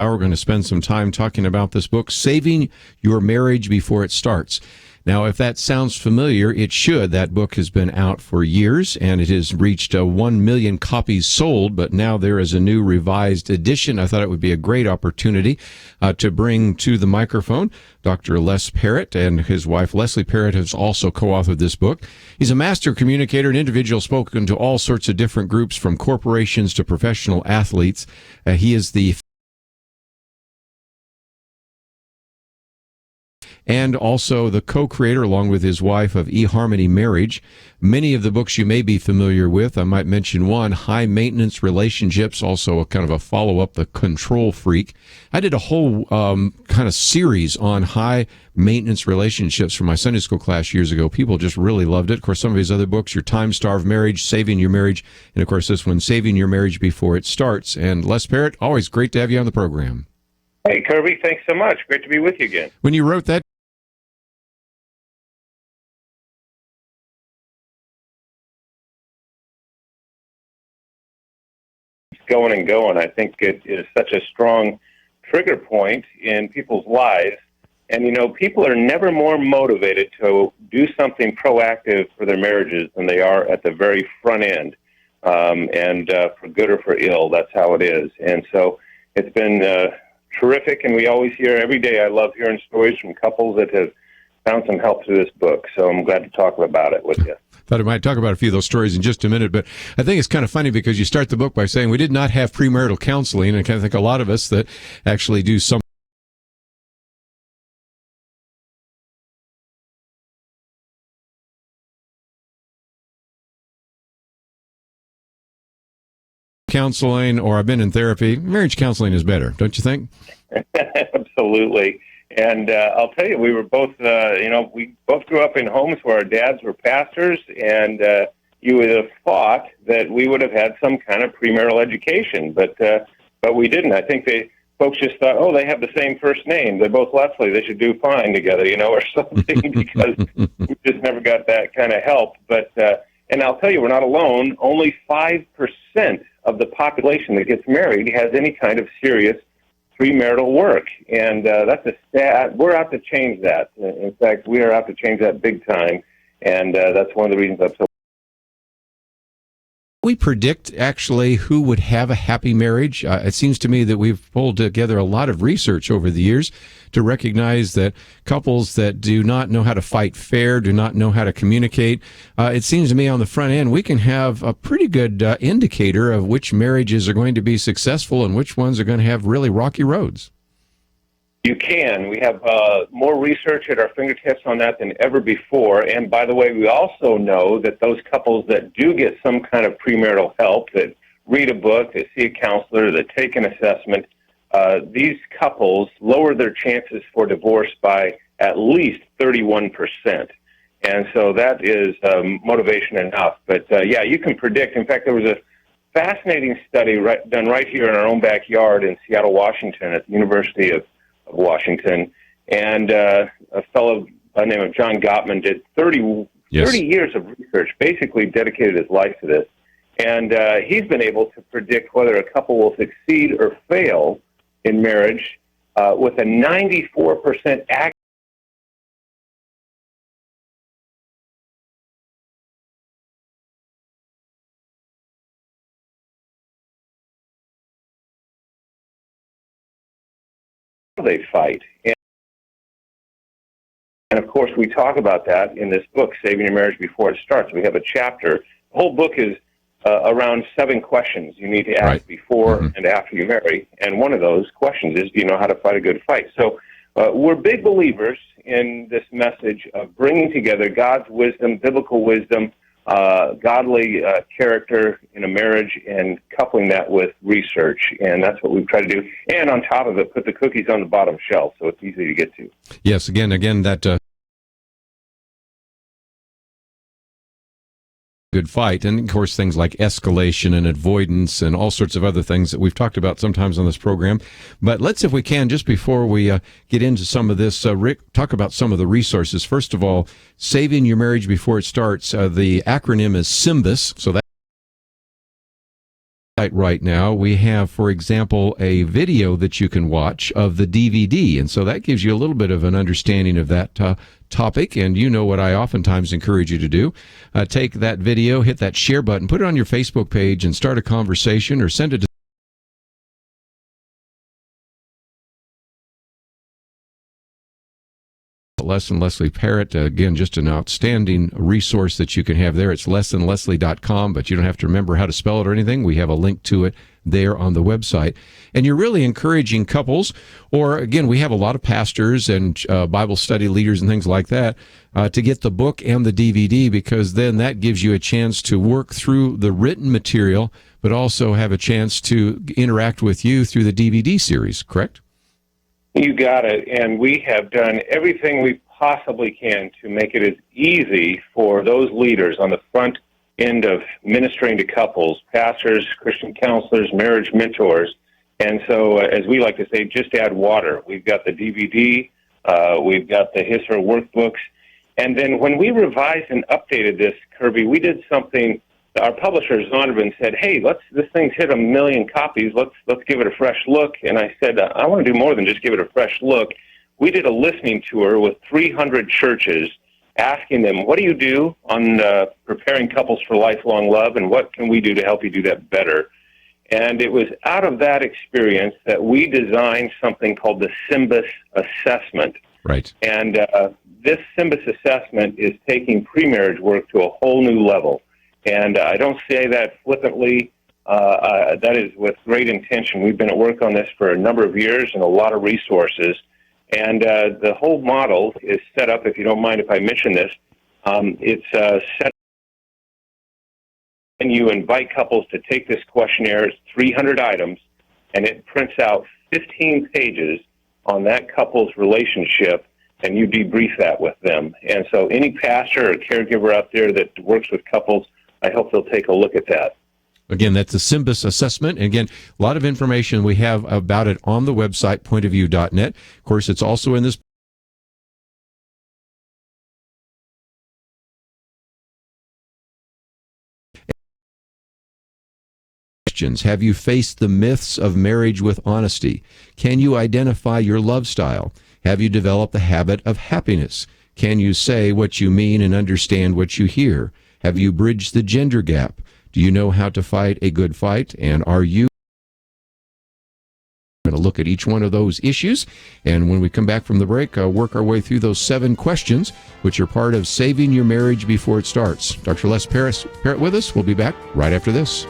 We're going to spend some time talking about this book, Saving Your Marriage Before It Starts. Now, if that sounds familiar, it should. That book has been out for years, and it has reached 1 million copies sold, but now there is a new revised edition. I thought it would be a great opportunity to bring to the microphone Dr. Les Parrott, and his wife Leslie Parrott has also co-authored this book. He's a master communicator, an individual spoken to all sorts of different groups, from corporations to professional athletes. He is the and also the co-creator, along with his wife, of eHarmony Marriage. Many of the books you may be familiar with. I might mention one, High Maintenance Relationships, also a kind of a follow-up, The Control Freak. I did a whole kind of series on high maintenance relationships for my Sunday school class years ago. People just really loved it. Of course, some of his other books, Your Time-Starved Marriage, Saving Your Marriage, and of course this one, Saving Your Marriage Before It Starts. And Les Parrott, always great to have you on the program. Hey, Kerby, thanks so much. Great to be with you again. When you wrote that, going and going. I think it is such a strong trigger point in people's lives. And, you know, people are never more motivated to do something proactive for their marriages than they are at the very front end. For good or for ill, that's how it is. And so it's been terrific, and we always hear every day. I love hearing stories from couples that have found some help through this book. So I'm glad to talk about it with you. Thought I might talk about a few of those stories in just a minute, but I think it's kind of funny because you start the book by saying we did not have premarital counseling, and I kind of think a lot of us that actually do some counseling, or I've been in therapy. Marriage counseling is better, don't you think? Absolutely. And I'll tell you, we were both, we both grew up in homes where our dads were pastors, and you would have thought that we would have had some kind of premarital education, but we didn't. I think folks just thought, oh, they have the same first name. They're both Leslie. They should do fine together, or something, because we just never got that kind of help. But and I'll tell you, we're not alone. Only 5% of the population that gets married has any kind of serious premarital work, and that's a stat. We're out to change that. In fact, we are out to change that big time, and that's one of the reasons I'm so. We predict actually who would have a happy marriage. It seems to me that we've pulled together a lot of research over the years to recognize that couples that do not know how to fight fair, do not know how to communicate, it seems to me on the front end we can have a pretty good indicator of which marriages are going to be successful and which ones are going to have really rocky roads. You can. We have more research at our fingertips on that than ever before. And by the way, we also know that those couples that do get some kind of premarital help, that read a book, that see a counselor, that take an assessment, these couples lower their chances for divorce by at least 31%. And so that is motivation enough. But yeah, you can predict. In fact, there was a fascinating study done right here in our own backyard in Seattle, Washington, at the University of Washington, and a fellow by the name of John Gottman did 30 years of research, basically dedicated his life to this. And he's been able to predict whether a couple will succeed or fail in marriage with a 94% accuracy. They fight. And of course, we talk about that in this book, Saving Your Marriage Before It Starts. We have a chapter. The whole book is around 7 questions you need to ask before and after you marry. And one of those questions is, do you know how to fight a good fight? So we're big believers in this message of bringing together God's wisdom, biblical wisdom, godly character in a marriage, and coupling that with research. And that's what we've tried to do. And on top of it, put the cookies on the bottom shelf so it's easy to get to. Yes, again, that good fight. And, of course, things like escalation and avoidance and all sorts of other things that we've talked about sometimes on this program. But let's, if we can, just before we get into some of this, Rick, talk about some of the resources. First of all, Saving Your Marriage Before It Starts, the acronym is SYMBIS, so right now, we have, for example, a video that you can watch of the DVD. And so that gives you a little bit of an understanding of that topic. And you know what I oftentimes encourage you to do. Take that video, hit that share button, put it on your Facebook page, and start a conversation or send it to Les and Leslie Parrott. Again, just an outstanding resource that you can have there. It's lesandleslie.com, but you don't have to remember how to spell it or anything. We have a link to it there on the website. And you're really encouraging couples, or again, we have a lot of pastors and Bible study leaders and things like that, to get the book and the DVD, because then that gives you a chance to work through the written material, but also have a chance to interact with you through the DVD series, correct? You got it. And we have done everything we possibly can to make it as easy for those leaders on the front end of ministering to couples, pastors, Christian counselors, marriage mentors. And so, as we like to say, just add water. We've got the DVD, we've got the his or her workbooks. And then when we revised and updated this, Kerby, we did something. Our publisher, Zondervan, said, hey, this thing's hit 1 million copies. Let's give it a fresh look. And I said, I want to do more than just give it a fresh look. We did a listening tour with 300 churches, asking them, what do you do on preparing couples for lifelong love, and what can we do to help you do that better? And it was out of that experience that we designed something called the SYMBIS assessment. Right. And this SYMBIS assessment is taking pre-marriage work to a whole new level. And I don't say that flippantly. That is with great intention. We've been at work on this for a number of years and a lot of resources. And the whole model is set up, if you don't mind if I mention this, it's set up and you invite couples to take this questionnaire. It's 300 items, and it prints out 15 pages on that couple's relationship, and you debrief that with them. And so any pastor or caregiver out there that works with couples, I hope they'll take a look at that. Again, that's the SYMBIS assessment. And again, a lot of information we have about it on the website, pointofview.net. Of course, it's also in this. Questions. Have you faced the myths of marriage with honesty? Can you identify your love style? Have you developed the habit of happiness? Can you say what you mean and understand what you hear? Have you bridged the gender gap? Do you know how to fight a good fight? And are you going to look at each one of those issues? And when we come back from the break, work our way through those 7 questions, which are part of saving your marriage before it starts. Dr. Les Parrott with us. We'll be back right after this.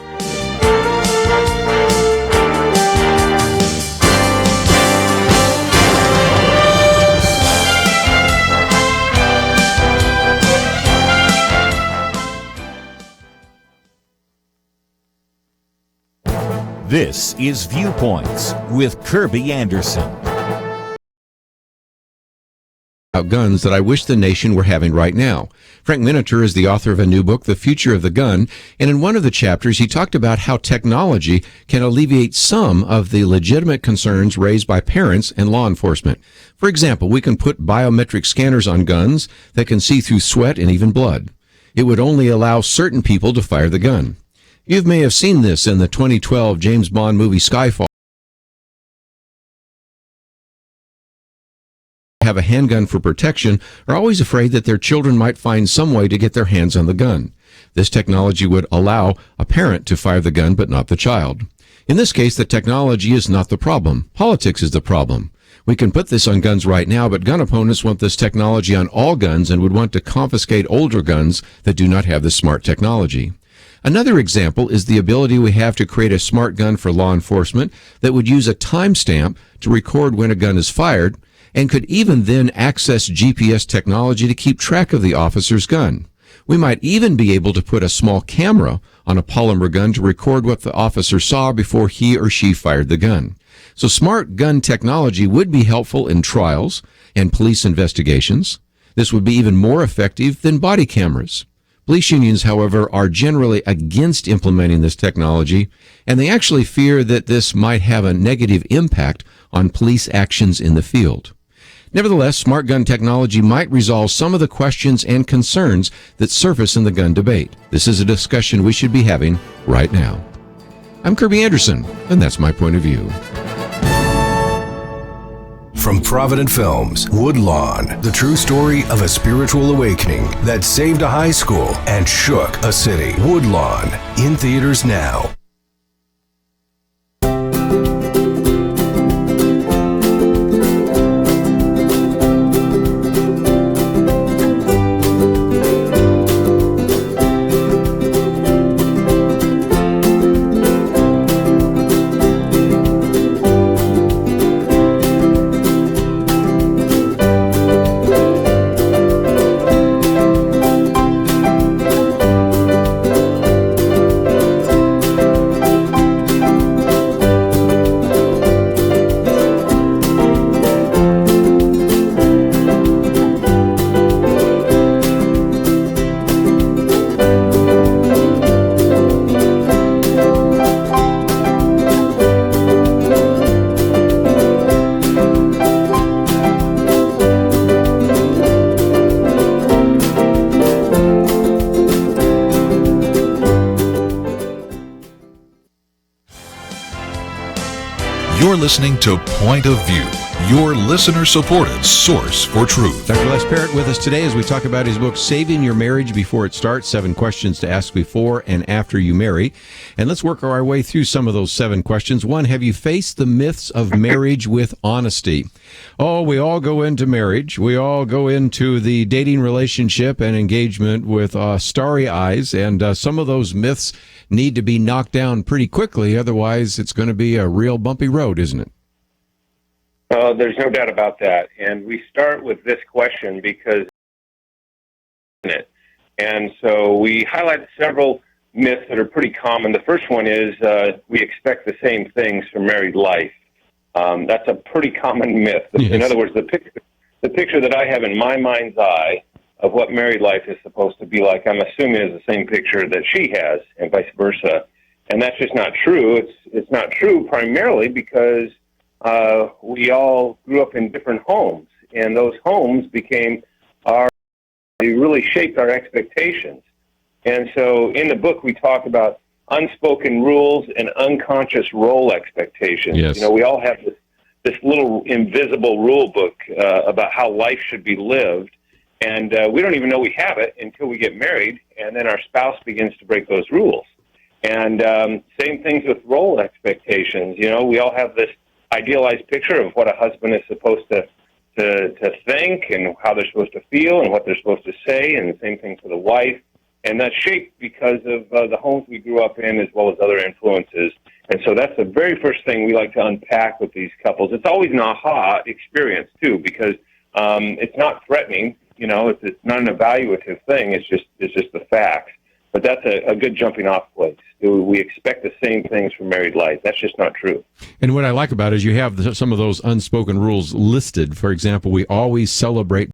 This is Viewpoints with Kerby Anderson. About guns that I wish the nation were having right now. Frank Miniter is the author of a new book, The Future of the Gun, and in one of the chapters he talked about how technology can alleviate some of the legitimate concerns raised by parents and law enforcement. For example, we can put biometric scanners on guns that can see through sweat and even blood. It would only allow certain people to fire the gun. You may have seen this in the 2012 James Bond movie Skyfall. Have a handgun for protection are always afraid that their children might find some way to get their hands on the gun. This technology would allow a parent to fire the gun, but not the child. In this case, the technology is not the problem. Politics is the problem. We can put this on guns right now, but gun opponents want this technology on all guns and would want to confiscate older guns that do not have this smart technology. Another example is the ability we have to create a smart gun for law enforcement that would use a timestamp to record when a gun is fired and could even then access GPS technology to keep track of the officer's gun. We might even be able to put a small camera on a polymer gun to record what the officer saw before he or she fired the gun. So smart gun technology would be helpful in trials and police investigations. This would be even more effective than body cameras. Police unions, however, are generally against implementing this technology, and they actually fear that this might have a negative impact on police actions in the field. Nevertheless, smart gun technology might resolve some of the questions and concerns that surface in the gun debate. This is a discussion we should be having right now. I'm Kerby Anderson, and that's my point of view. From Provident Films, Woodlawn, the true story of a spiritual awakening that saved a high school and shook a city. Woodlawn, in theaters now. You're listening to Point of View, your listener-supported source for truth. Dr. Les Parrott with us today as we talk about his book, Saving Your Marriage Before It Starts, 7 Questions to Ask Before and After You Marry. And let's work our way through some of those 7 questions. 1, have you faced the myths of marriage with honesty? Oh, we all go into marriage. We all go into the dating relationship and engagement with starry eyes, and some of those myths need to be knocked down pretty quickly. Otherwise, it's going to be a real bumpy road, isn't it? There's no doubt about that. And we start with this question because and so we highlight several myths that are pretty common. The first one is we expect the same things from married life. That's a pretty common myth. Yes. In other words, the picture that I have in my mind's eye of what married life is supposed to be like, I'm assuming is the same picture that she has, and vice versa. And that's just not true. It's not true primarily because we all grew up in different homes, and those homes they really shaped our expectations. And so in the book, we talk about unspoken rules and unconscious role expectations. Yes. You know, we all have this little invisible rule book about how life should be lived, and we don't even know we have it until we get married, and then our spouse begins to break those rules. And same things with role expectations. You know, we all have this idealized picture of what a husband is supposed to think and how they're supposed to feel and what they're supposed to say, and the same thing for the wife. And that's shaped because of the homes we grew up in as well as other influences. And so that's the very first thing we like to unpack with these couples. It's always an aha experience, too, because it's not threatening. You know, it's not an evaluative thing. It's just the facts. But that's a good jumping off place. We expect the same things from married life. That's just not true. And what I like about it is you have some of those unspoken rules listed. For example, we always celebrate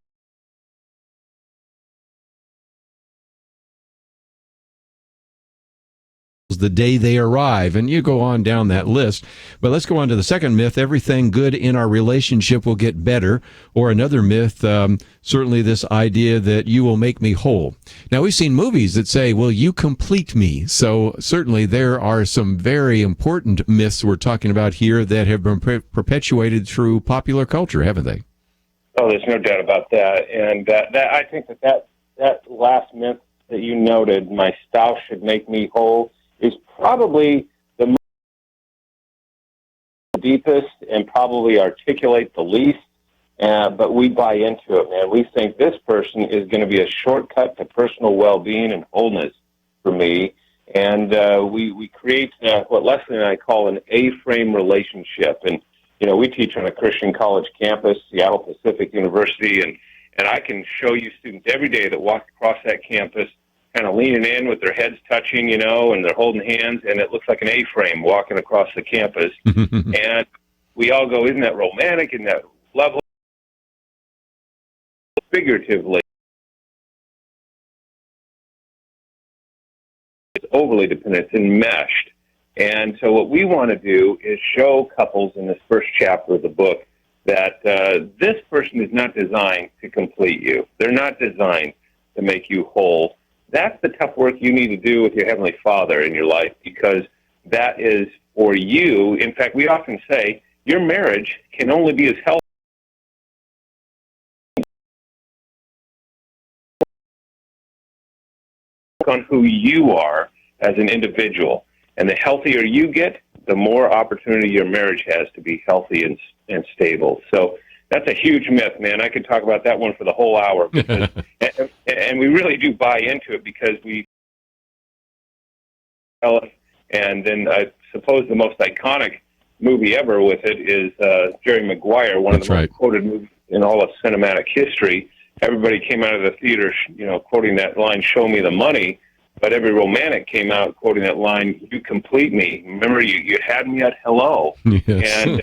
the day they arrive, and you go on down that list. But let's go on to the second myth: everything good in our relationship will get better. Or another myth, certainly this idea that you will make me whole. Now, we've seen movies that say, well, you complete me. So certainly there are some very important myths we're talking about here that have been perpetuated through popular culture, haven't they? Oh, there's no doubt about that. And I think that last myth that you noted, my spouse should make me whole, is probably the deepest and probably articulate the least, but we buy into it, man. We think this person is going to be a shortcut to personal well-being and wholeness for me, and we create what Leslie and I call an A-frame relationship. And, you know, we teach on a Christian college campus, Seattle Pacific University, and I can show you students every day that walk across that campus kind of leaning in with their heads touching, you know, and they're holding hands, and it looks like an A-frame walking across the campus. And we all go, isn't that romantic? Isn't that lovely? Figuratively, it's overly dependent. It's enmeshed. And so what we want to do is show couples in this first chapter of the book that this person is not designed to complete you. They're not designed to make you whole. That's the tough work you need to do with your Heavenly Father in your life, because that is for you. In fact, we often say your marriage can only be as healthy on who you are as an individual. And the healthier you get, the more opportunity your marriage has to be healthy and stable. So that's a huge myth, man. I could talk about that one for the whole hour. Because, and we really do buy into it because we... And then I suppose the most iconic movie ever with it is Jerry Maguire, one of the most quoted movies in all of cinematic history. Everybody came out of the theater, quoting that line, "Show me the money." But every romantic came out quoting that line, "You complete me. Remember, you had me at hello." Yes.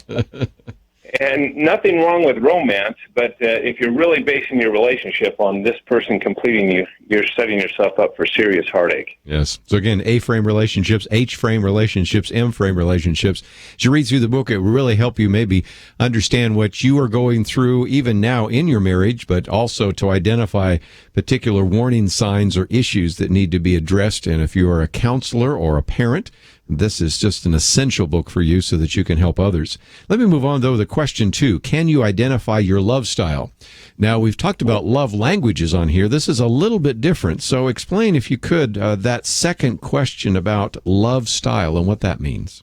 And nothing wrong with romance, but if you're really basing your relationship on this person completing you, you're setting yourself up for serious heartache. Yes. So again, A-frame relationships, H-frame relationships, M-frame relationships. As you read through the book, it will really help you maybe understand what you are going through even now in your marriage, but also to identify particular warning signs or issues that need to be addressed. And if you are a counselor or a parent, this is just an essential book for you so that you can help others. Let me move on, though, to question 2. Can you identify your love style? Now, we've talked about love languages on here. This is a little bit different. So explain, if you could, that second question about love style and what that means.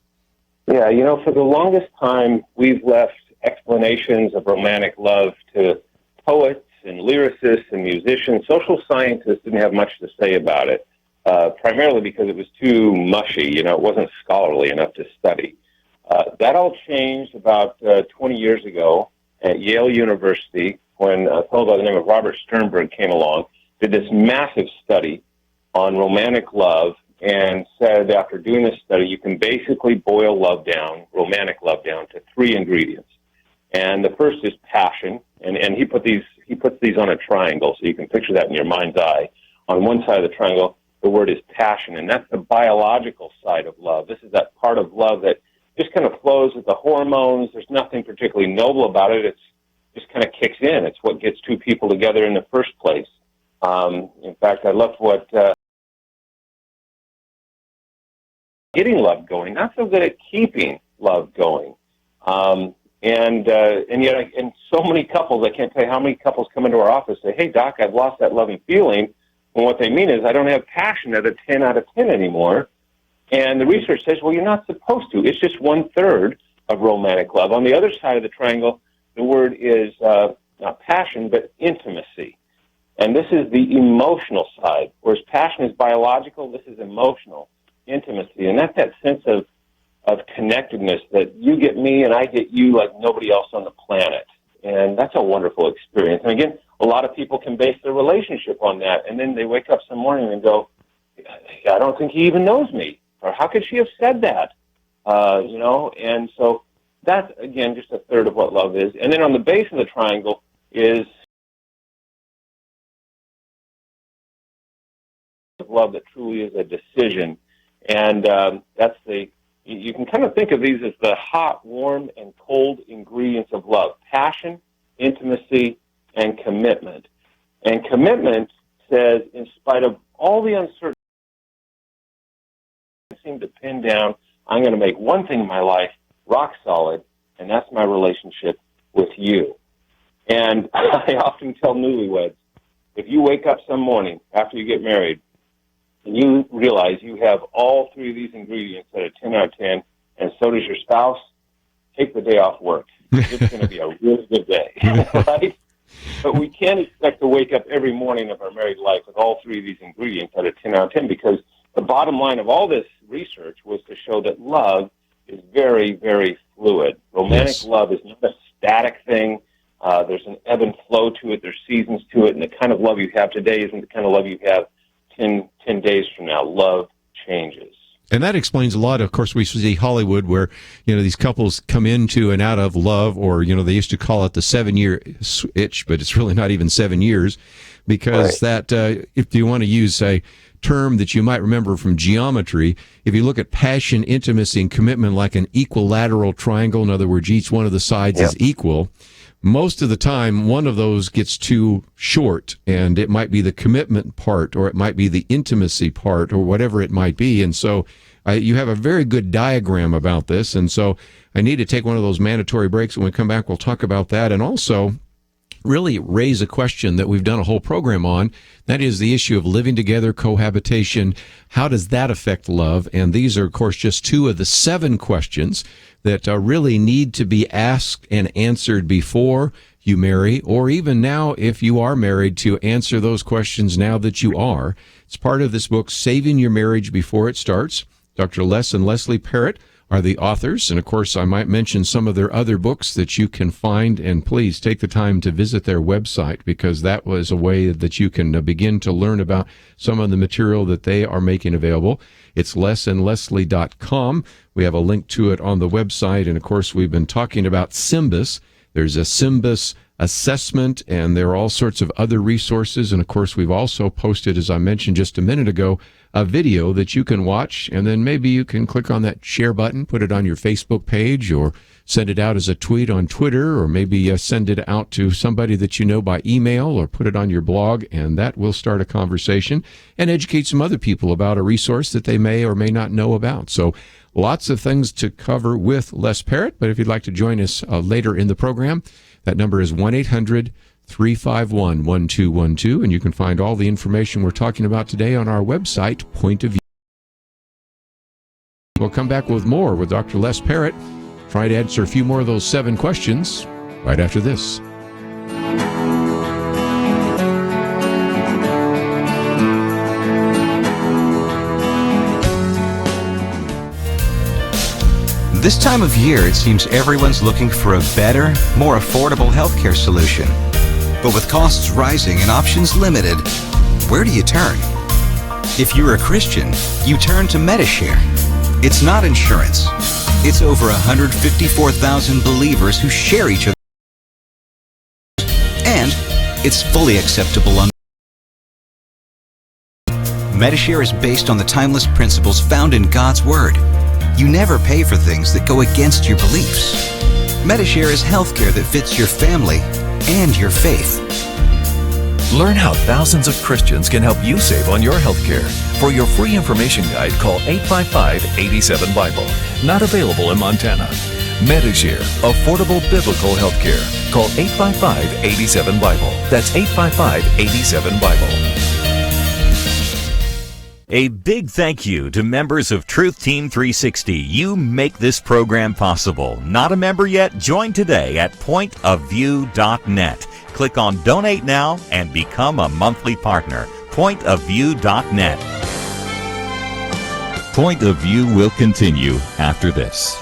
Yeah, for the longest time, we've left explanations of romantic love to poets and lyricists and musicians. Social scientists didn't have much to say about it. Primarily because it was too mushy, it wasn't scholarly enough to study. That all changed about 20 years ago at Yale University when a fellow by the name of Robert Sternberg came along, did this massive study on romantic love, and said after doing this study, you can basically boil romantic love down to 3 ingredients. And the first is passion, and he puts these on a triangle, so you can picture that in your mind's eye. On one side of the triangle, the word is passion, and that's the biological side of love. This is that part of love that just kind of flows with the hormones. There's nothing particularly noble about it. It's just kind of kicks in. It's what gets two people together in the first place. In fact, I love what getting love going, not so good at keeping love going. And yet, so many couples, I can't tell you how many couples come into our office and say, "Hey, Doc, I've lost that loving feeling." And what they mean is, I don't have passion at a 10 out of 10 anymore. And the research says, well, you're not supposed to. It's just 1/3 of romantic love. On the other side of the triangle, the word is not passion, but intimacy. And this is the emotional side. Whereas passion is biological, this is emotional intimacy. And that's that sense of connectedness, that you get me and I get you like nobody else on the planet. And that's a wonderful experience. And again, a lot of people can base their relationship on that. And then they wake up some morning and go, I don't think he even knows me. Or how could she have said that? And so that's, again, just 1/3 of what love is. And then on the base of the triangle is love that truly is a decision. And you can kind of think of these as the hot, warm, and cold ingredients of love: passion, intimacy, and commitment. And commitment says, in spite of all the uncertainty I seem to pin down, I'm going to make one thing in my life rock solid, and that's my relationship with you. And I often tell newlyweds, if you wake up some morning after you get married and you realize you have all 3 of these ingredients at a 10 out of 10, and so does your spouse, take the day off work. It's going to be a really good day, right? But we can't expect to wake up every morning of our married life with all 3 of these ingredients at a 10 out of 10, because the bottom line of all this research was to show that love is very, very fluid. Romantic love is not a static thing. There's an ebb and flow to it. There's seasons to it. And the kind of love you have today isn't the kind of love you have 10 days from now. Love changes. And that explains a lot. Of course, we see Hollywood where, these couples come into and out of love, or, they used to call it the 7-year itch, but it's really not even 7 years, because that, if you want to use a term that you might remember from geometry, if you look at passion, intimacy, and commitment like an equilateral triangle, in other words, each one of the sides is equal, most of the time one of those gets too short, and it might be the commitment part, or it might be the intimacy part, or whatever it might be. And so You have a very good diagram about this, and so I need to take one of those mandatory breaks. When we come back, we'll talk about that, and also really raise a question that we've done a whole program on. That is the issue of living together, cohabitation. How does that affect love? And these are, of course, just 2 of the 7 questions that really need to be asked and answered before you marry, or even now, if you are married, to answer those questions now that you are. It's part of this book, Saving Your Marriage Before It Starts. Dr. Les and Leslie Parrott are the authors, and of course I might mention some of their other books that you can find, and please take the time to visit their website, because that was a way that you can begin to learn about some of the material that they are making available. It's lesandleslie.com. We have a link to it on the website, and of course we've been talking about SYMBIS. There's a SYMBIS assessment, and there are all sorts of other resources, and of course we've also posted, as I mentioned just a minute ago, a video that you can watch, and then maybe you can click on that share button, put it on your Facebook page, or send it out as a tweet on Twitter, or maybe send it out to somebody that you know by email, or put it on your blog, and that will start a conversation and educate some other people about a resource that they may or may not know about. So lots of things to cover with Les Parrott, but if you'd like to join us later in the program, that number is 1-800-351-1212, and you can find all the information we're talking about today on our website, Point of View. We'll come back with more with Dr. Les Parrott, try to answer a few more of those 7 questions right after this. This time of year, it seems everyone's looking for a better, more affordable healthcare solution. But with costs rising and options limited, where do you turn? If you're a Christian, you turn to Medishare. It's not insurance. It's over 154,000 believers who share each other. And it's fully acceptable on Medishare is based on the timeless principles found in God's Word. You never pay for things that go against your beliefs. Medishare is healthcare that fits your family and your faith. Learn how thousands of Christians can help you save on your healthcare. For your free information guide, call 855-87-BIBLE. Not available in Montana. Medishare, affordable biblical healthcare. Call 855-87-BIBLE. That's 855-87-BIBLE. A big thank you to members of Truth Team 360. You make this program possible. Not a member yet? Join today at pointofview.net. Click on Donate Now and become a monthly partner. Pointofview.net. Point of View will continue after this.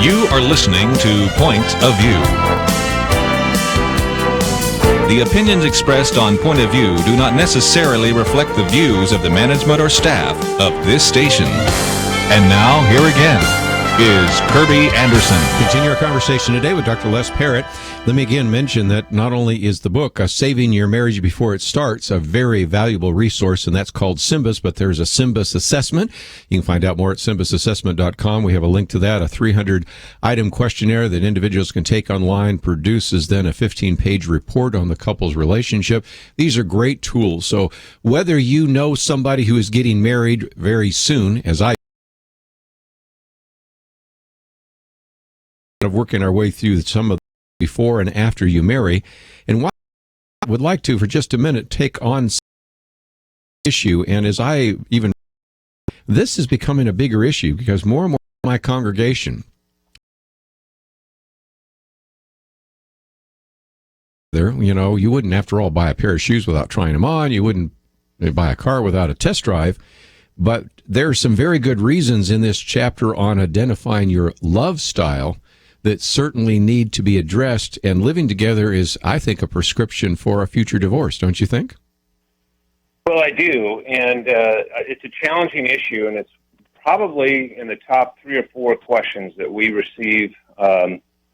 You are listening to Point of View. The opinions expressed on Point of View do not necessarily reflect the views of the management or staff of this station. And now, here again is Kerby Anderson. Continue our conversation today with Dr. Les Parrott. Let me again mention that not only is the book, Saving Your Marriage Before It Starts, a very valuable resource, and that's called SYMBIS, but there's a SYMBIS assessment. You can find out more at symbisassessment.com. We have a link to that, a 300-item questionnaire that individuals can take online, produces then a 15-page report on the couple's relationship. These are great tools. So whether you know somebody who is getting married very soon, as I of working our way through some of the before and after you marry, and what I would like to, for just a minute, take on issue, and as I even, this is becoming a bigger issue because more and more of my congregation, you wouldn't, after all, buy a pair of shoes without trying them on. You wouldn't buy a car without a test drive. But there are some very good reasons in this chapter on identifying your love style that certainly need to be addressed, and living together is, I think, a prescription for a future divorce, don't you think? Well, I do, and it's a challenging issue, and it's probably in the top 3 or 4 questions that we receive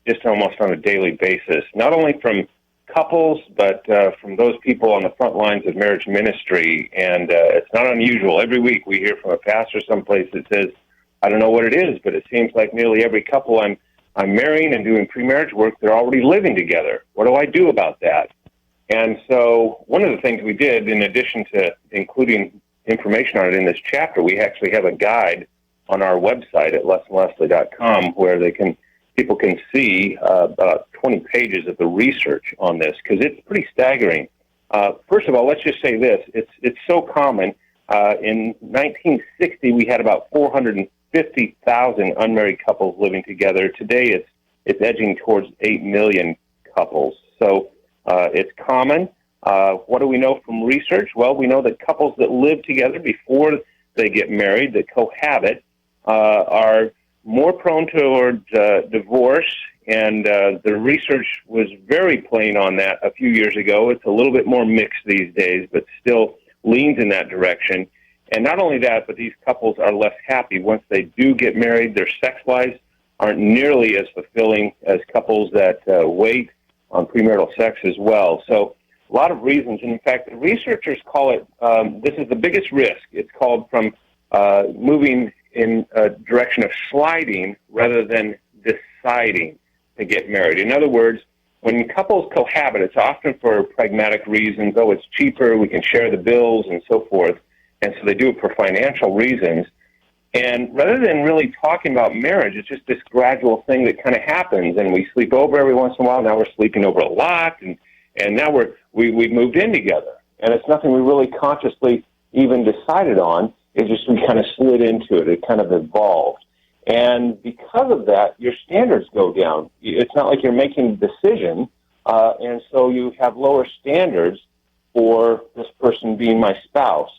just almost on a daily basis, not only from couples, but from those people on the front lines of marriage ministry, and it's not unusual. Every week we hear from a pastor someplace that says, I don't know what it is, but it seems like nearly every couple I'm marrying and doing pre-marriage work, they're already living together. What do I do about that? And so one of the things we did, in addition to including information on it in this chapter, we actually have a guide on our website at lesandleslie.com where people can see about 20 pages of the research on this, because it's pretty staggering. First of all, let's just say this. It's so common. In 1960, we had about 450,000 unmarried couples living together. Today, it's edging towards 8 million couples. So it's common. What do we know from research? Well, we know that couples that live together before they get married, that cohabit, are more prone toward divorce, and the research was very plain on that a few years ago. It's a little bit more mixed these days, but still leans in that direction. And not only that, but these couples are less happy once they do get married. Their sex lives aren't nearly as fulfilling as couples that wait on premarital sex as well. So a lot of reasons. And in fact, the researchers call it, this is the biggest risk. It's called from moving in a direction of sliding rather than deciding to get married. In other words, when couples cohabit, it's often for pragmatic reasons. Oh, it's cheaper, we can share the bills, and so forth. And so they do it for financial reasons. And rather than really talking about marriage, it's just this gradual thing that kind of happens. And we sleep over every once in a while. Now we're sleeping over a lot. And now we've moved in together. And it's nothing we really consciously even decided on. It's just we kind of slid into it. It kind of evolved. And because of that, your standards go down. It's not like you're making a decision. And so you have lower standards for this person being my spouse.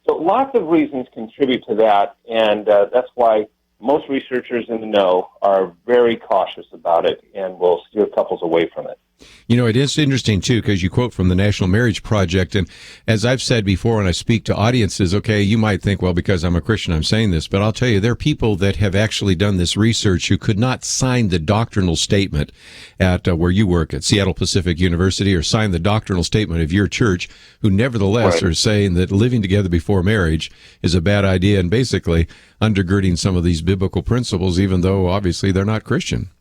So lots of reasons contribute to that, and that's why most researchers in the know are very cautious about it and will steer couples away from it. You know, it is interesting, too, because you quote from the National Marriage Project, and as I've said before when I speak to audiences, okay, you might think, well, because I'm a Christian, I'm saying this, but I'll tell you, there are people that have actually done this research who could not sign the doctrinal statement at where you work at Seattle Pacific University or sign the doctrinal statement of your church, who nevertheless are saying that living together before marriage is a bad idea and basically undergirding some of these biblical principles, even though obviously they're not Christian.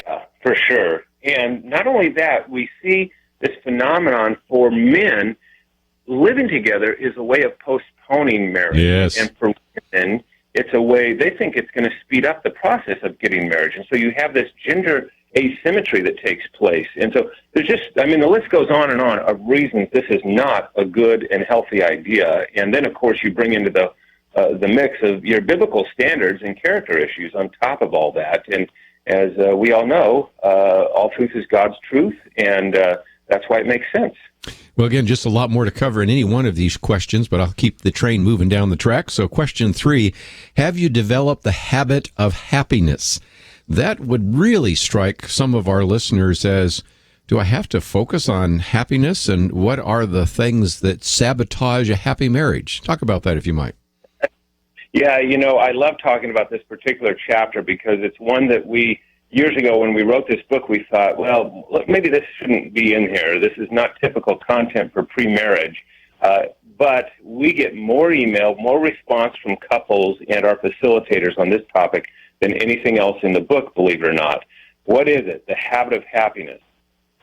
Yeah, for sure. And not only that, we see this phenomenon for men. Living together is a way of postponing marriage. Yes. And for women, it's a way, they think it's going to speed up the process of getting married. And so you have this gender asymmetry that takes place. And so there's just, the list goes on of reasons this is not a good and healthy idea. And then, of course, you bring into the mix of your biblical standards and character issues on top of all that. And as we all know, all truth is God's truth, and that's why it makes sense. Well, again, just a lot more to cover in any one of these questions, but I'll keep the train moving down the track. So question 3, have you developed the habit of happiness? that would really strike some of our listeners as, do I have to focus on happiness, and what are the things that sabotage a happy marriage? Talk about that if you might. Yeah, I love talking about this particular chapter because it's one that years ago when we wrote this book, we thought, well, look, maybe this shouldn't be in here. This is not typical content for pre-marriage. But we get more email, more response from couples and our facilitators on this topic than anything else in the book, believe it or not. What is it? The habit of happiness.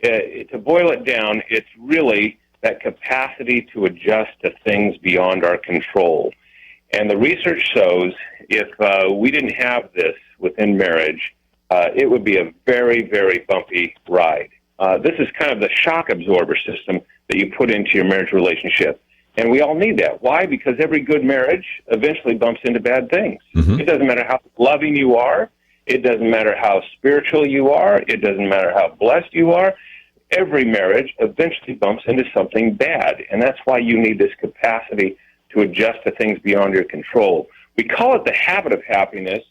To boil it down, it's really that capacity to adjust to things beyond our control. And the research shows if we didn't have this within marriage, it would be a very, very bumpy ride. This is kind of the shock absorber system that you put into your marriage relationship. And we all need that. Why? Because every good marriage eventually bumps into bad things. Mm-hmm. It doesn't matter how loving you are. It doesn't matter how spiritual you are. It doesn't matter how blessed you are. Every marriage eventually bumps into something bad. And that's why you need this capacity to adjust to things beyond your control. We call it the habit of happiness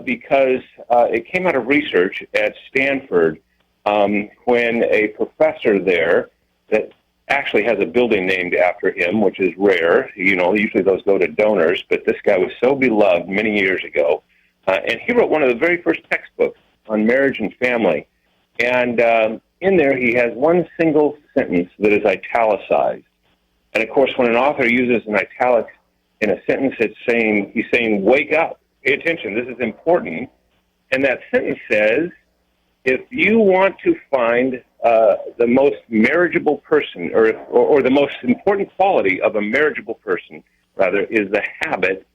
because it came out of research at Stanford when a professor there that actually has a building named after him, which is rare. Usually those go to donors, but this guy was so beloved many years ago. And he wrote one of the very first textbooks on marriage and family. And in there he has one single sentence that is italicized. And, of course, when an author uses an italic in a sentence, he's saying, wake up, pay attention, this is important. And that sentence says, if you want to find the most marriageable person, or the most important quality of a marriageable person, rather, is the habit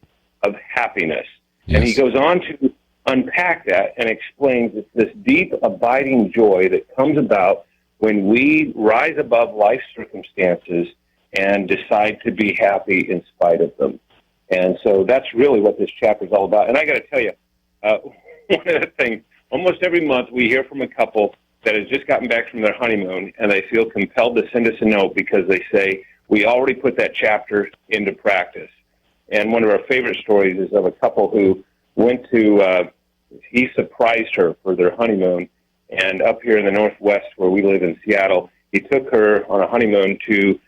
of happiness. Yes. And he goes on to unpack that and explains it's this deep, abiding joy that comes about when we rise above life's circumstances and decide to be happy in spite of them. And so that's really what this chapter is all about. And I got to tell you, one of the things, almost every month we hear from a couple that has just gotten back from their honeymoon, and they feel compelled to send us a note because they say, we already put that chapter into practice. And one of our favorite stories is of a couple who went to, he surprised her for their honeymoon, and up here in the Northwest where we live in Seattle, he took her on a honeymoon to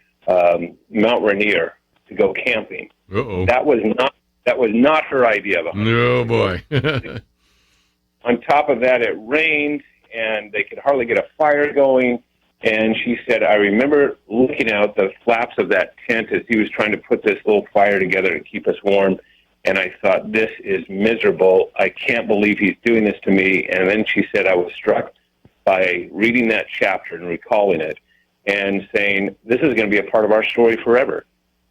Mount Rainier to go camping. Uh-oh. That was not her idea of a honeymoon. No, boy. On top of that, it rained, and they could hardly get a fire going. And she said, I remember looking out the flaps of that tent as he was trying to put this little fire together to keep us warm. And I thought, this is miserable. I can't believe he's doing this to me. And then she said, I was struck by reading that chapter and recalling it and saying, this is going to be a part of our story forever.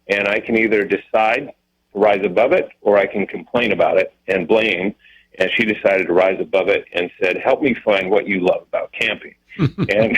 And I can either decide to rise above it, or I can complain about it and blame. And she decided to rise above it and said, help me find what you love about camping. and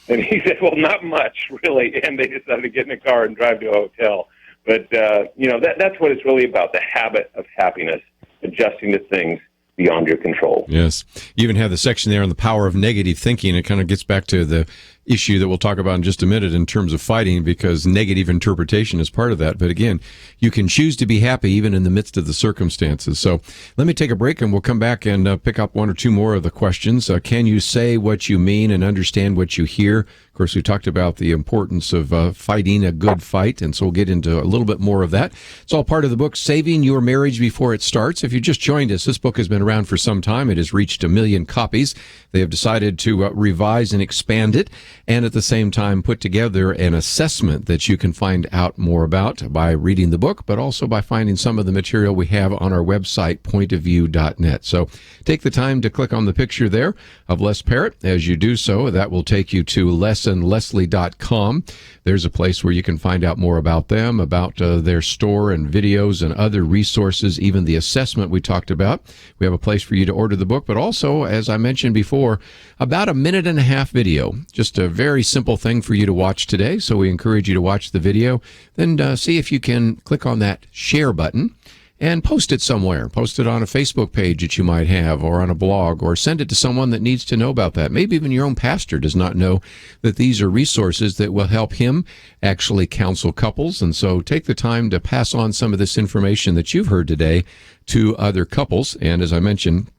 he said, well, not much, really. And they decided to get in a car and drive to a hotel. But, that's what it's really about, the habit of happiness, adjusting to things beyond your control. Yes. You even have the section there on the power of negative thinking. It kind of gets back to the issue that we'll talk about in just a minute in terms of fighting, because negative interpretation is part of that. But again, you can choose to be happy even in the midst of the circumstances. So let me take a break, and we'll come back and pick up one or two more of the questions. Can you say what you mean and understand what you hear? Of course, we talked about the importance of fighting a good fight, and so we'll get into a little bit more of that. It's all part of the book, Saving Your Marriage Before It Starts. If you just joined us, this book has been around for some time. It has reached 1 million copies. They have decided to revise and expand it, and at the same time put together an assessment that you can find out more about by reading the book, but also by finding some of the material we have on our website, pointofview.net. So take the time to click on the picture there of Les Parrott. As you do so, that will take you to leslie.com. There's a place where you can find out more about them, about their store and videos and other resources, even the assessment we talked about. We have a place for you to order the book, but also, as I mentioned before, about a 1.5-minute video. Just a very simple thing for you to watch today. So we encourage you to watch the video, then see if you can click on that share button and post it somewhere. Post it on a Facebook page that you might have, or on a blog, or send it to someone that needs to know about that. Maybe even your own pastor does not know that these are resources that will help him actually counsel couples. And so take the time to pass on some of this information that you've heard today to other couples. And as I mentioned,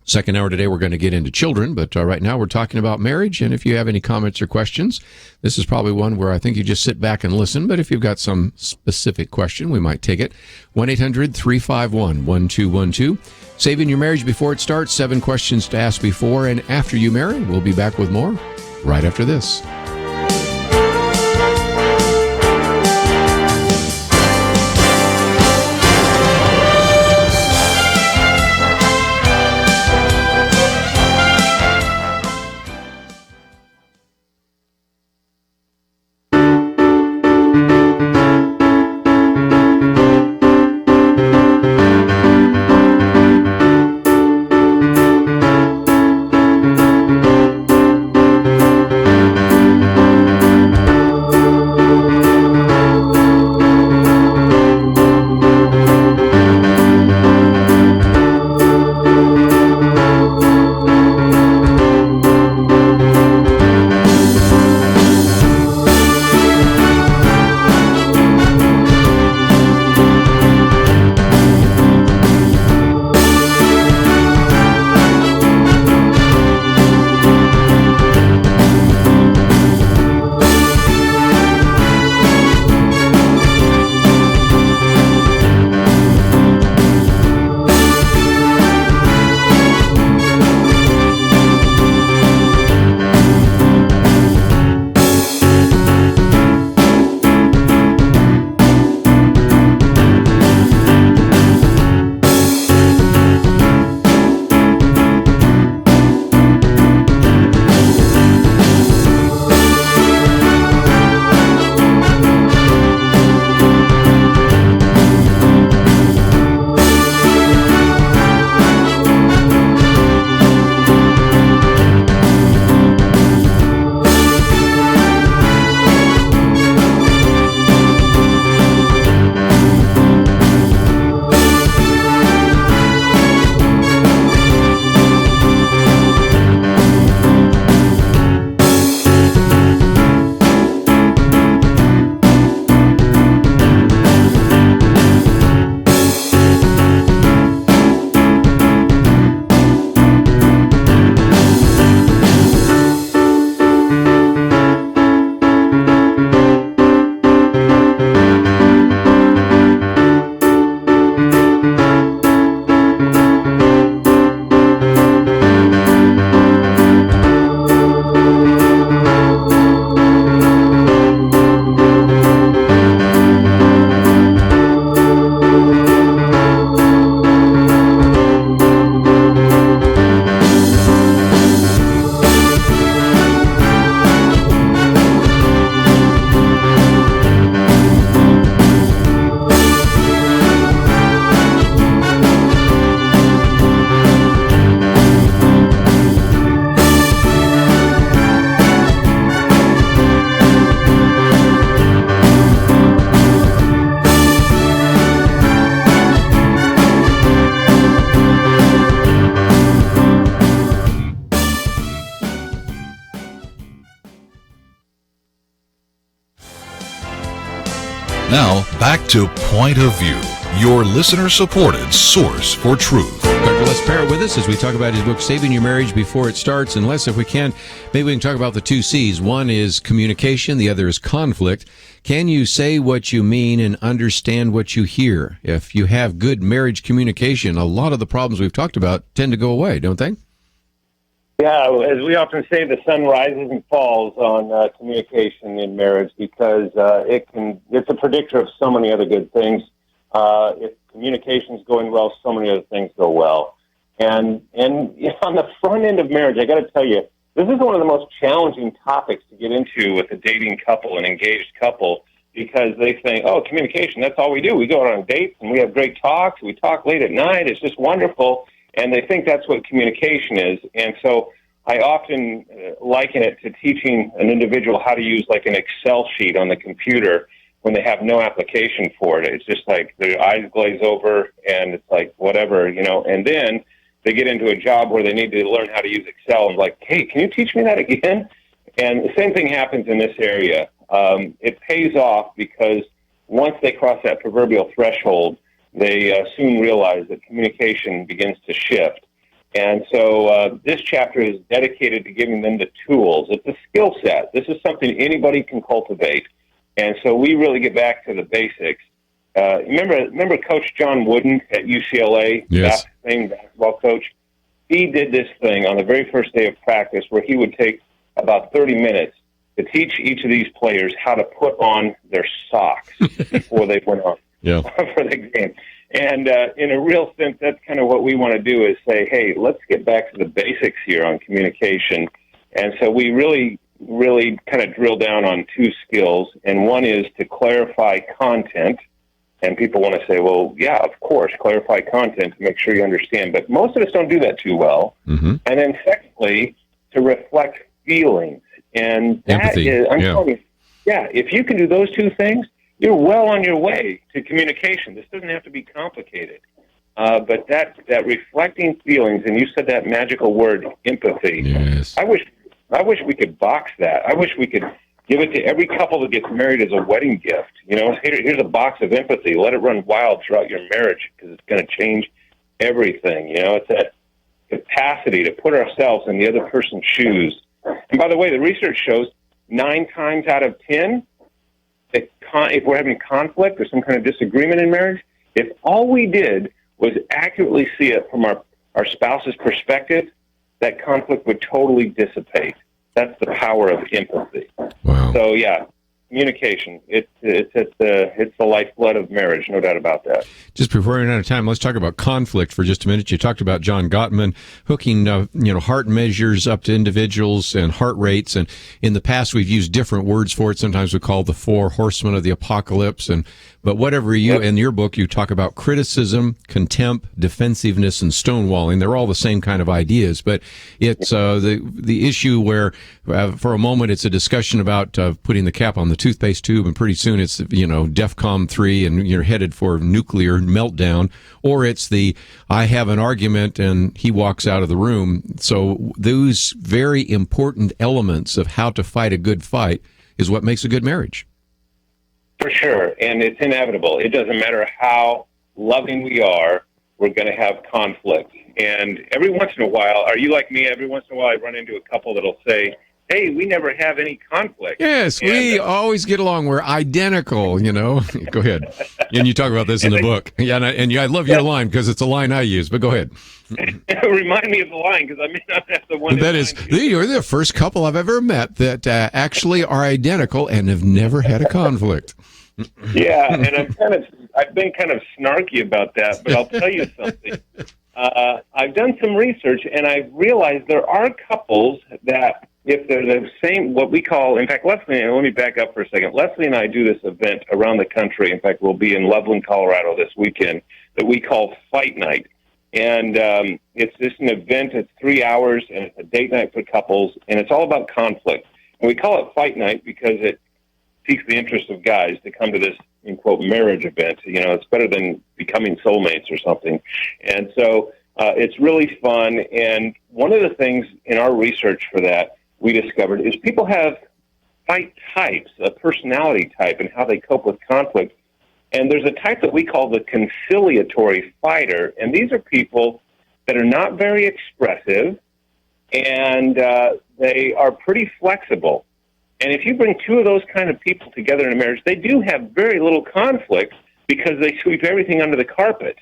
second hour today, we're going to get into children, but right now we're talking about marriage. And if you have any comments or questions, this is probably one where I think you just sit back and listen. But if you've got some specific question, we might take it. 1-800-351-1212. Saving your marriage before it starts. 7 questions to ask before and after you marry. We'll be back with more right after this. Now, back to Point of View, your listener-supported source for truth. Dr. Les Parrott with us as we talk about his book, Saving Your Marriage Before It Starts. And Les, if we can, maybe we can talk about the 2 C's. One is communication, the other is conflict. Can you say what you mean and understand what you hear? If you have good marriage communication, a lot of the problems we've talked about tend to go away, don't they? Yeah, as we often say, the sun rises and falls on communication in marriage because it's a predictor of so many other good things. If communication's going well, so many other things go well. And you know, on the front end of marriage, I got to tell you, this is one of the most challenging topics to get into with a dating couple, an engaged couple, because they think, oh, communication, that's all we do. We go out on dates and we have great talks. We talk late at night. It's just wonderful. And they think that's what communication is. And so I often liken it to teaching an individual how to use like an Excel sheet on the computer. when they have no application for it. It's just like their eyes glaze over and it's like whatever, and then they get into a job where they need to learn how to use Excel and like, hey, can you teach me that again? And the same thing happens in this area. It pays off because once they cross that proverbial threshold, they soon realize that communication begins to shift. And so this chapter is dedicated to giving them the tools. It's a skill set. This is something anybody can cultivate. And so we really get back to the basics. Remember Coach John Wooden at UCLA, yes. Famed basketball coach? He did this thing on the very first day of practice where he would take about 30 minutes to teach each of these players how to put on their socks before they went on for the game. And in a real sense, that's kind of what we want to do is say, hey, let's get back to the basics here on communication. And so we really kind of drill down on two skills. And one is to clarify content. And people want to say, well, yeah, of course, clarify content to make sure you understand. But most of us don't do that too well. Mm-hmm. And then secondly, to reflect feelings. And that empathy. is, I'm telling you, if you can do those two things, you're well on your way to communication. This doesn't have to be complicated. But that reflecting feelings, and you said that magical word, empathy. Yes. I wish we could box that. I wish we could give it to every couple that gets married as a wedding gift. Here's a box of empathy. Let it run wild throughout your marriage because it's going to change everything. It's that capacity to put ourselves in the other person's shoes. And by the way, the research shows 9 times out of 10, if we're having conflict or some kind of disagreement in marriage, if all we did was accurately see it from our spouse's perspective, that conflict would totally dissipate. That's the power of empathy. Wow. So, communication, it's the lifeblood of marriage, no doubt about that. Just before we run out of time, let's talk about conflict for just a minute. You talked about John Gottman hooking, heart measures up to individuals and heart rates. And in the past, we've used different words for it. Sometimes we call the 4 horsemen of the apocalypse. But whatever in your book, you talk about criticism, contempt, defensiveness, and stonewalling. They're all the same kind of ideas. But it's the issue where, for a moment, it's a discussion about putting the cap on the toothpaste tube, and pretty soon it's DEFCON 3 and you're headed for nuclear meltdown, or it's I have an argument and he walks out of the room. So those very important elements of how to fight a good fight is what makes a good marriage. For sure, and it's inevitable. It doesn't matter how loving we are, we're going to have conflict. And every once in a while, are you like me? Every once in a while I run into a couple that'll say, hey, we never have any conflict. Yes, we always get along. We're identical, Go ahead. And you talk about this in the book. Yeah, and I love your line because it's a line I use, but go ahead. Remind me of the line because I may not have the one. That is, you're the first couple I've ever met that actually are identical and have never had a conflict. Yeah, and I've been kind of snarky about that, but I'll tell you something. I've done some research, and I've realized there are couples that, if they're the same, what we call, in fact, Leslie, let me back up for a second. Leslie and I do this event around the country. In fact, we'll be in Loveland, Colorado this weekend that we call Fight Night. And it's just an event. It's 3 hours, and it's a date night for couples, and it's all about conflict. And we call it Fight Night because it piques the interest of guys to come to this, in quote, marriage event. It's better than becoming soulmates or something. And so it's really fun. And one of the things in our research for that we discovered is people have fight types, a personality type, and how they cope with conflict. And there's a type that we call the conciliatory fighter. And these are people that are not very expressive, and they are pretty flexible. And if you bring 2 of those kind of people together in a marriage, they do have very little conflict because they sweep everything under the carpet.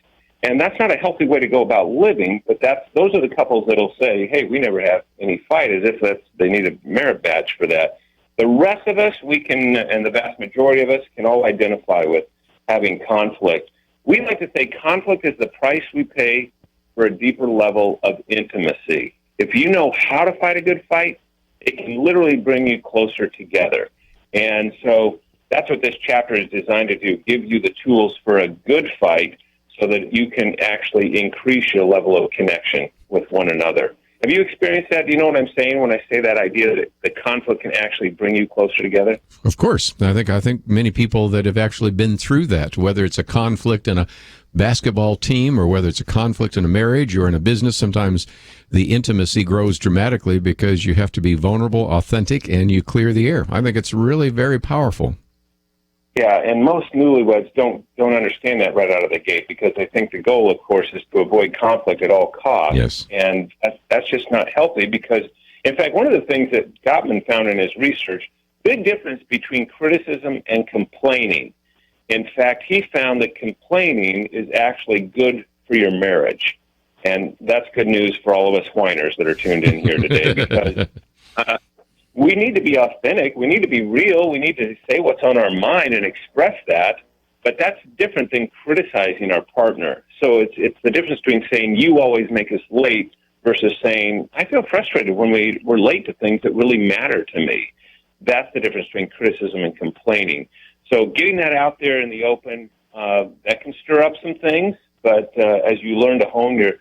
And that's not a healthy way to go about living, but those are the couples that'll say, hey, we never have any fight, as if they need a merit badge for that. The rest of us, we can, and the vast majority of us, can all identify with having conflict. We like to say conflict is the price we pay for a deeper level of intimacy. If you know how to fight a good fight, it can literally bring you closer together. And so that's what this chapter is designed to do, give you the tools for a good fight so that you can actually increase your level of connection with one another. Have you experienced that? Do you know what I'm saying when I say that idea that the conflict can actually bring you closer together? Of course. I think many people that have actually been through that, whether it's a conflict in a basketball team or whether it's a conflict in a marriage or in a business, sometimes the intimacy grows dramatically because you have to be vulnerable, authentic, and you clear the air. I think it's really very powerful. Yeah, and most newlyweds don't understand that right out of the gate, because they think the goal, of course, is to avoid conflict at all costs. Yes. And that's just not healthy, because, in fact, one of the things that Gottman found in his research, big difference between criticism and complaining. In fact, he found that complaining is actually good for your marriage. And that's good news for all of us whiners that are tuned in here today, because we need to be authentic. We need to be real. We need to say what's on our mind and express that. But that's different than criticizing our partner. So it's the difference between saying, you always make us late, versus saying, I feel frustrated when we're late to things that really matter to me. That's the difference between criticism and complaining. So getting that out there in the open, that can stir up some things. But as you learn to hone your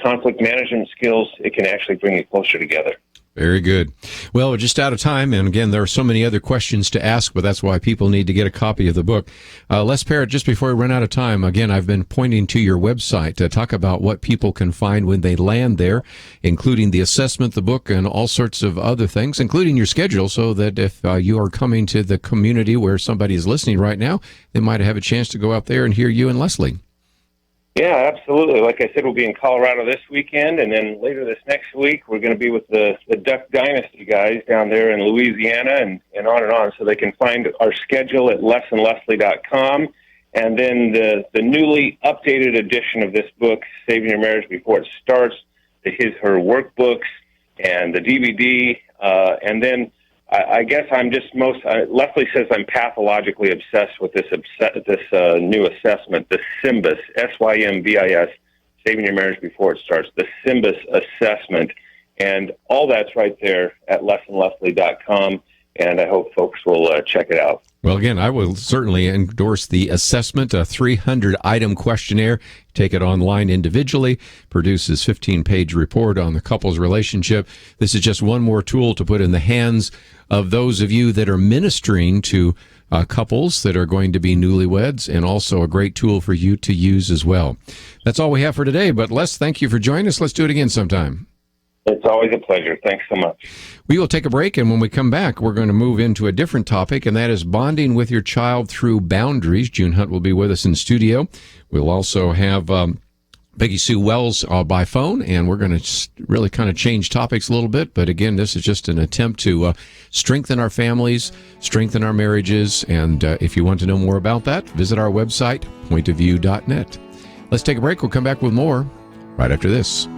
conflict management skills, it can actually bring you closer together. Very good. Well, we're just out of time, and again, there are so many other questions to ask, but that's why people need to get a copy of the book. Les Parrott, just before we run out of time, again, I've been pointing to your website to talk about what people can find when they land there, including the assessment, the book, and all sorts of other things, including your schedule, so that if you are coming to the community where somebody is listening right now, they might have a chance to go out there and hear you and Leslie. Yeah, absolutely. Like I said, we'll be in Colorado this weekend, and then later this next week, we're going to be with the Duck Dynasty guys down there in Louisiana, and on and on. So they can find our schedule at lesandleslie.com. And then the newly updated edition of this book, Saving Your Marriage Before It Starts, her workbooks, and the DVD, and then I guess I'm just Leslie says I'm pathologically obsessed with this new assessment, the SYMBIS, SYMBIS, Saving Your Marriage Before It Starts, the SYMBIS assessment. And all that's right there at lesandleslie.com, and I hope folks will check it out. Well, again, I will certainly endorse the assessment, a 300-item questionnaire. Take it online individually, produces 15-page report on the couple's relationship. This is just one more tool to put in the hands of those of you that are ministering to couples that are going to be newlyweds, and also a great tool for you to use as well. That's all we have for today, but Les, thank you for joining us. Let's do it again sometime. It's always a pleasure. Thanks so much. We will take a break, and when we come back, we're going to move into a different topic, and that is bonding with your child through boundaries. June Hunt will be with us in studio. We'll also have Peggy Sue Wells by phone, and we're going to really kind of change topics a little bit. But again, this is just an attempt to strengthen our families, strengthen our marriages, and if you want to know more about that, visit our website, pointofview.net. Let's take a break. We'll come back with more right after this.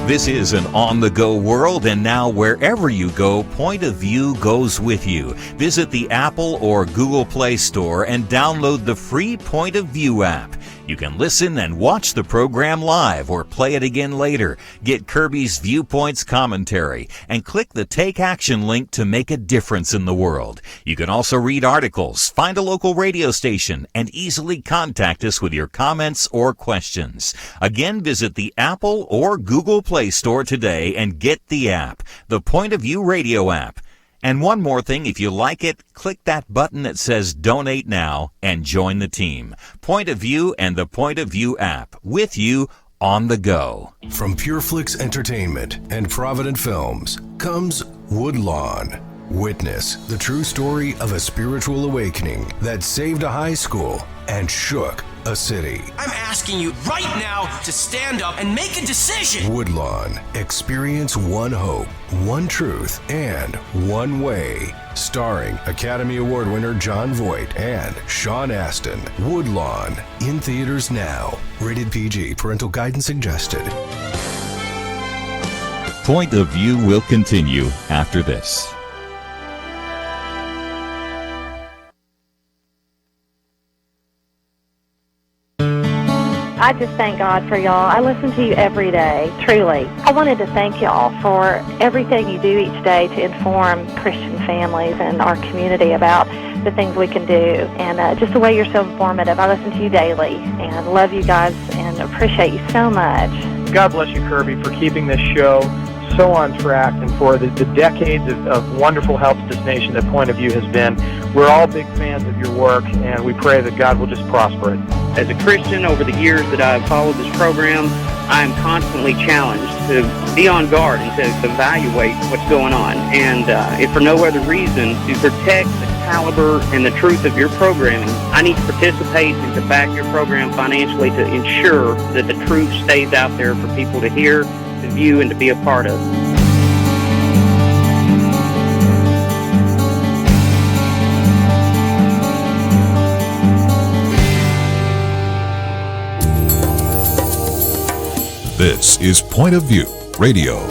This is an on-the-go world, and now wherever you go, Point of View goes with you. Visit the Apple or Google Play Store and download the free Point of View app. You can listen and watch the program live or play it again later. Get Kerby's Viewpoints commentary and click the Take Action link to make a difference in the world. You can also read articles, find a local radio station, and easily contact us with your comments or questions. Again, visit the Apple or Google Play Store today and get the app, the Point of View radio app. And one more thing, if you like it, click that button that says Donate Now and join the team. Point of View and the Point of View app, with you on the go. From PureFlix Entertainment and Provident Films comes Woodlawn. Witness the true story of a spiritual awakening that saved a high school and shook a city. I'm asking you right now to stand up and make a decision. Woodlawn. Experience one hope, one truth, and one way. Starring Academy Award winner Jon Voight and Sean Astin. Woodlawn. In theaters now. Rated PG. Parental guidance suggested. Point of View will continue after this. I just thank God for y'all. I listen to you every day, truly. I wanted to thank y'all for everything you do each day to inform Christian families and our community about the things we can do, and just the way you're so informative. I listen to you daily and love you guys and appreciate you so much. God bless you, Kerby, for keeping this show so on track and for the decades of wonderful help to this nation that Point of View has been. We're all big fans of your work, and we pray that God will just prosper it. As a Christian, over the years that I've followed this program, I am constantly challenged to be on guard and to evaluate what's going on. And if for no other reason, to protect the caliber and the truth of your programming, I need to participate and to back your program financially to ensure that the truth stays out there for people to hear, to view, and to be a part of. This is Point of View Radio.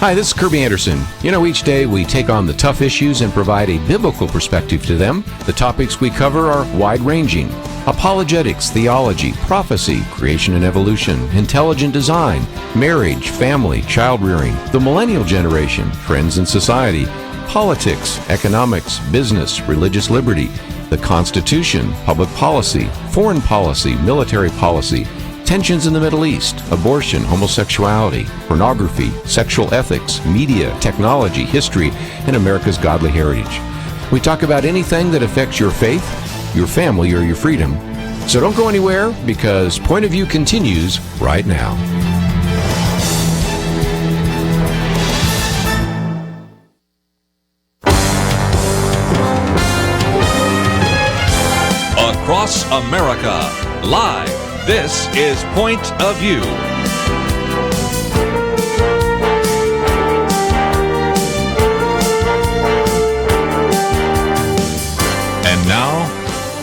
Hi, this is Kerby Anderson. You know, each day we take on the tough issues and provide a biblical perspective to them. The topics we cover are wide-ranging: apologetics, theology, prophecy, creation and evolution, intelligent design, marriage, family, child-rearing, the millennial generation, friends and society, politics, economics, business, religious liberty, the Constitution, public policy, foreign policy, military policy, tensions in the Middle East, abortion, homosexuality, pornography, sexual ethics, media, technology, history, and America's godly heritage. We talk about anything that affects your faith, your family, or your freedom. So don't go anywhere, because Point of View continues right now. Across America, live. This is Point of View. And now,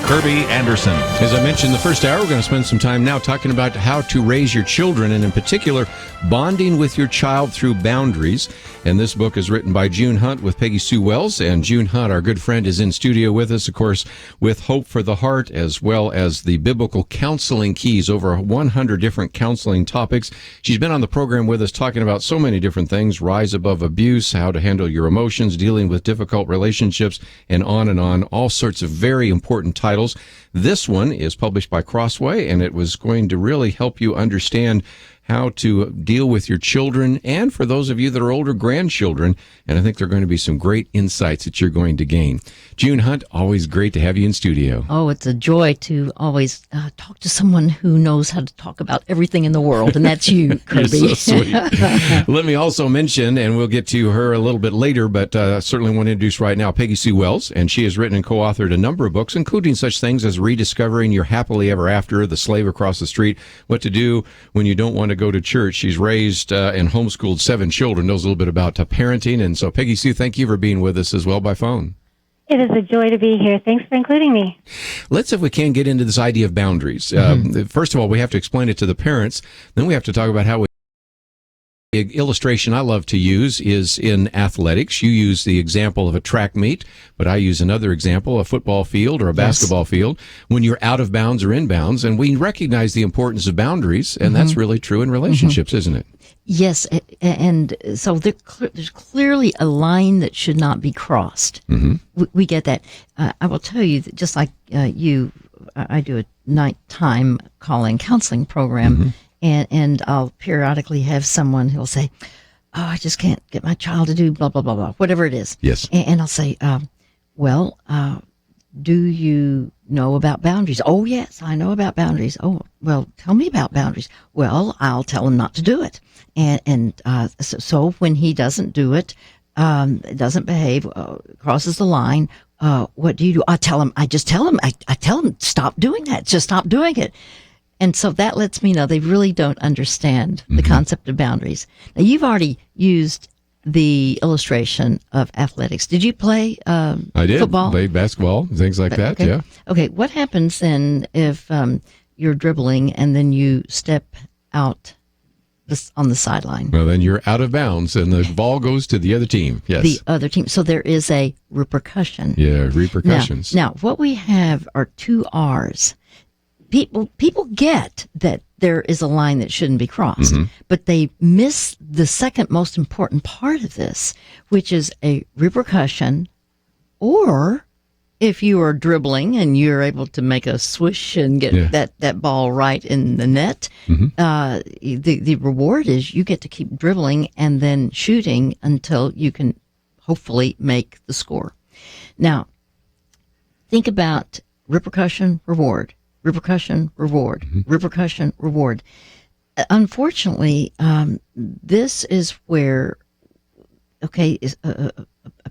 Kerby Anderson. As I mentioned the first hour, we're going to spend some time now talking about how to raise your children, and in particular, bonding with your child through boundaries. And this book is written by June Hunt with Peggy Sue Wells. And June Hunt, our good friend, is in studio with us, of course, with Hope for the Heart, as well as the Biblical Counseling Keys, over 100 different counseling topics. She's been on the program with us talking about so many different things: rise above abuse, how to handle your emotions, dealing with difficult relationships, and on, all sorts of very important titles. This one is published by Crossway, and it was going to really help you understand how to deal with your children, and for those of you that are older, grandchildren. And I think there are going to be some great insights that you're going to gain. June Hunt, always great to have you in studio. Oh, it's a joy to always talk to someone who knows how to talk about everything in the world, and that's you, Kerby. You're so sweet. Let me also mention, and we'll get to her a little bit later, but certainly want to introduce right now Peggy Sue Wells, and she has written and co-authored a number of books, including such things as Rediscovering Your Happily Ever After, The Slave Across the Street, What to Do When You Don't Want to Go to Church. She's raised and homeschooled 7 children, knows a little bit about parenting. And so, Peggy Sue, thank you for being with us as well by phone. It is a joy to be here. Thanks for including me. Let's, if we can, get into this idea of boundaries. First of all, we have to explain it to the parents. Then we have to talk about how the illustration I love to use is in athletics. You use the example of a track meet, but I use another example, a football field or a basketball field, when you're out of bounds or in bounds. And we recognize the importance of boundaries, and that's really true in relationships, isn't it? Yes, and so there's clearly a line that should not be crossed. We get that. I will tell you that just like you, I do a nighttime calling counseling program, and I'll periodically have someone who'll say, "Oh, I just can't get my child to do blah, blah, blah, blah," whatever it is. Yes. And I'll say, do you know about boundaries? "Oh, yes, I know about boundaries." "Oh, well, tell me about boundaries." "Well, I'll tell him not to do it. So when he doesn't do it, doesn't behave, crosses the line, what do you do?" I tell him, I tell him, "Stop doing that. Just stop doing it." And so that lets me know they really don't understand the concept of boundaries. Now, you've already used the illustration of athletics. Did you play I did. football? Played basketball, things like that, Okay. yeah. Okay, what happens then if you're dribbling and then you step out on the sideline? Well, then you're out of bounds, and the ball goes to the other team. Yes. The other team. So there is a repercussion. Yeah, repercussions. Now, what we have are 2 R's. People get that there is a line that shouldn't be crossed, but they miss the second most important part of this, which is a repercussion, or if you are dribbling and you're able to make a swish and get that ball right in the net, the reward is you get to keep dribbling and then shooting until you can hopefully make the score. Now, think about repercussion, reward. Repercussion, reward. Repercussion, reward. Unfortunately, this is where, a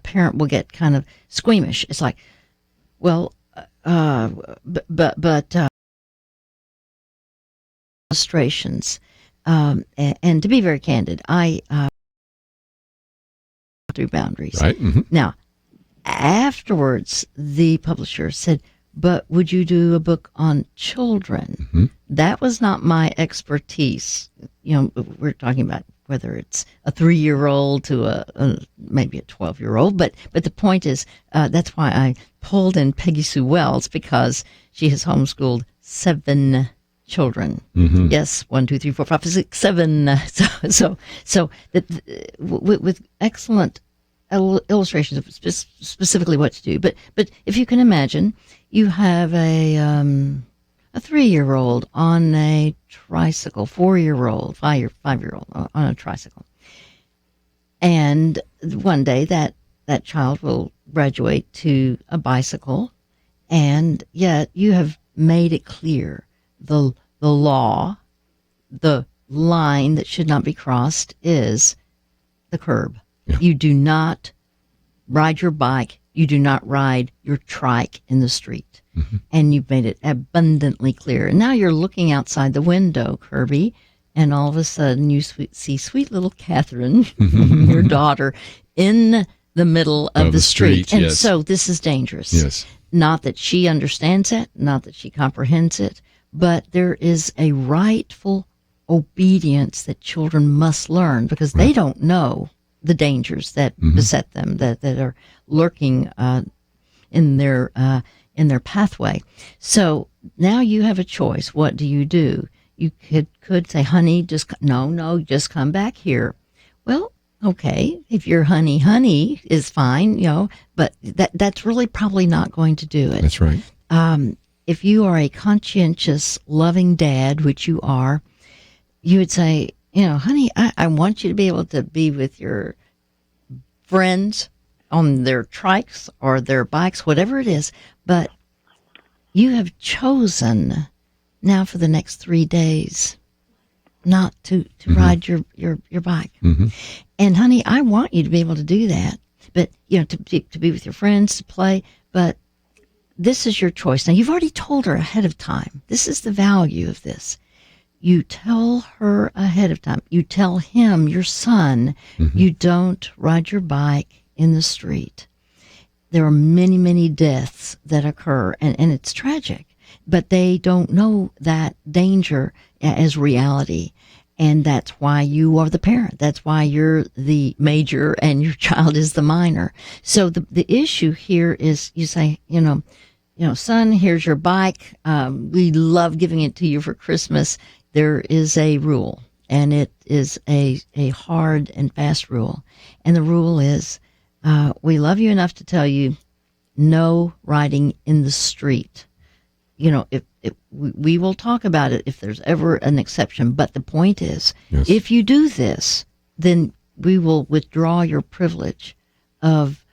parent will get kind of squeamish. It's like, well, but illustrations, and to be very candid, I through boundaries. Right. Now, afterwards, the publisher said, "But would you do a book on children?" That was not my expertise. You know, we're talking about whether it's a 3-year-old to maybe a 12-year-old. But the point is, that's why I pulled in Peggy Sue Wells, because she has homeschooled 7 children. Mm-hmm. Yes, 1, 2, 3, 4, 5, 6, 7. So with excellent illustrations of specifically what to do. But if you can imagine, you have a 3-year-old on a tricycle, 4-year-old, 5-year-old on a tricycle, and one day that child will graduate to a bicycle, and yet you have made it clear the law, the line that should not be crossed is the curb. Yeah. You do not ride your bike. You do not ride your trike in the street. Mm-hmm. And you've made it abundantly clear. And now you're looking outside the window, Kerby, and all of a sudden you see sweet little Catherine, your daughter, in the middle of the street. And yes. so this is dangerous. Yes. Not that she understands it, not that she comprehends it, but there is a rightful obedience that children must learn, because they don't know the dangers that beset them, that are lurking in their pathway. So now you have a choice. What do? You could say, honey, just come back here. Well, okay, if your honey is fine, but that's really probably not going to do it. That's right. If you are a conscientious, loving dad, which you are, you would say, honey, I want you to be able to be with your friends on their trikes or their bikes, whatever it is, but you have chosen now for the next 3 days not to ride your bike. Mm-hmm. And honey, I want you to be able to do that, but to be with your friends, to play, but this is your choice. Now, you've already told her ahead of time. This is the value of this. You tell her ahead of time. You tell him, your son, you don't ride your bike in the street. There are many, many deaths that occur, and it's tragic, but they don't know that danger as reality. And that's why you are the parent. That's why you're the major and your child is the minor. So the issue here is, you say, son, here's your bike. We love giving it to you for Christmas. There is a rule, and it is a hard and fast rule. And the rule is, we love you enough to tell you no riding in the street. We will talk about it if there's ever an exception. But the point is, yes, if you do this, then we will withdraw your privilege of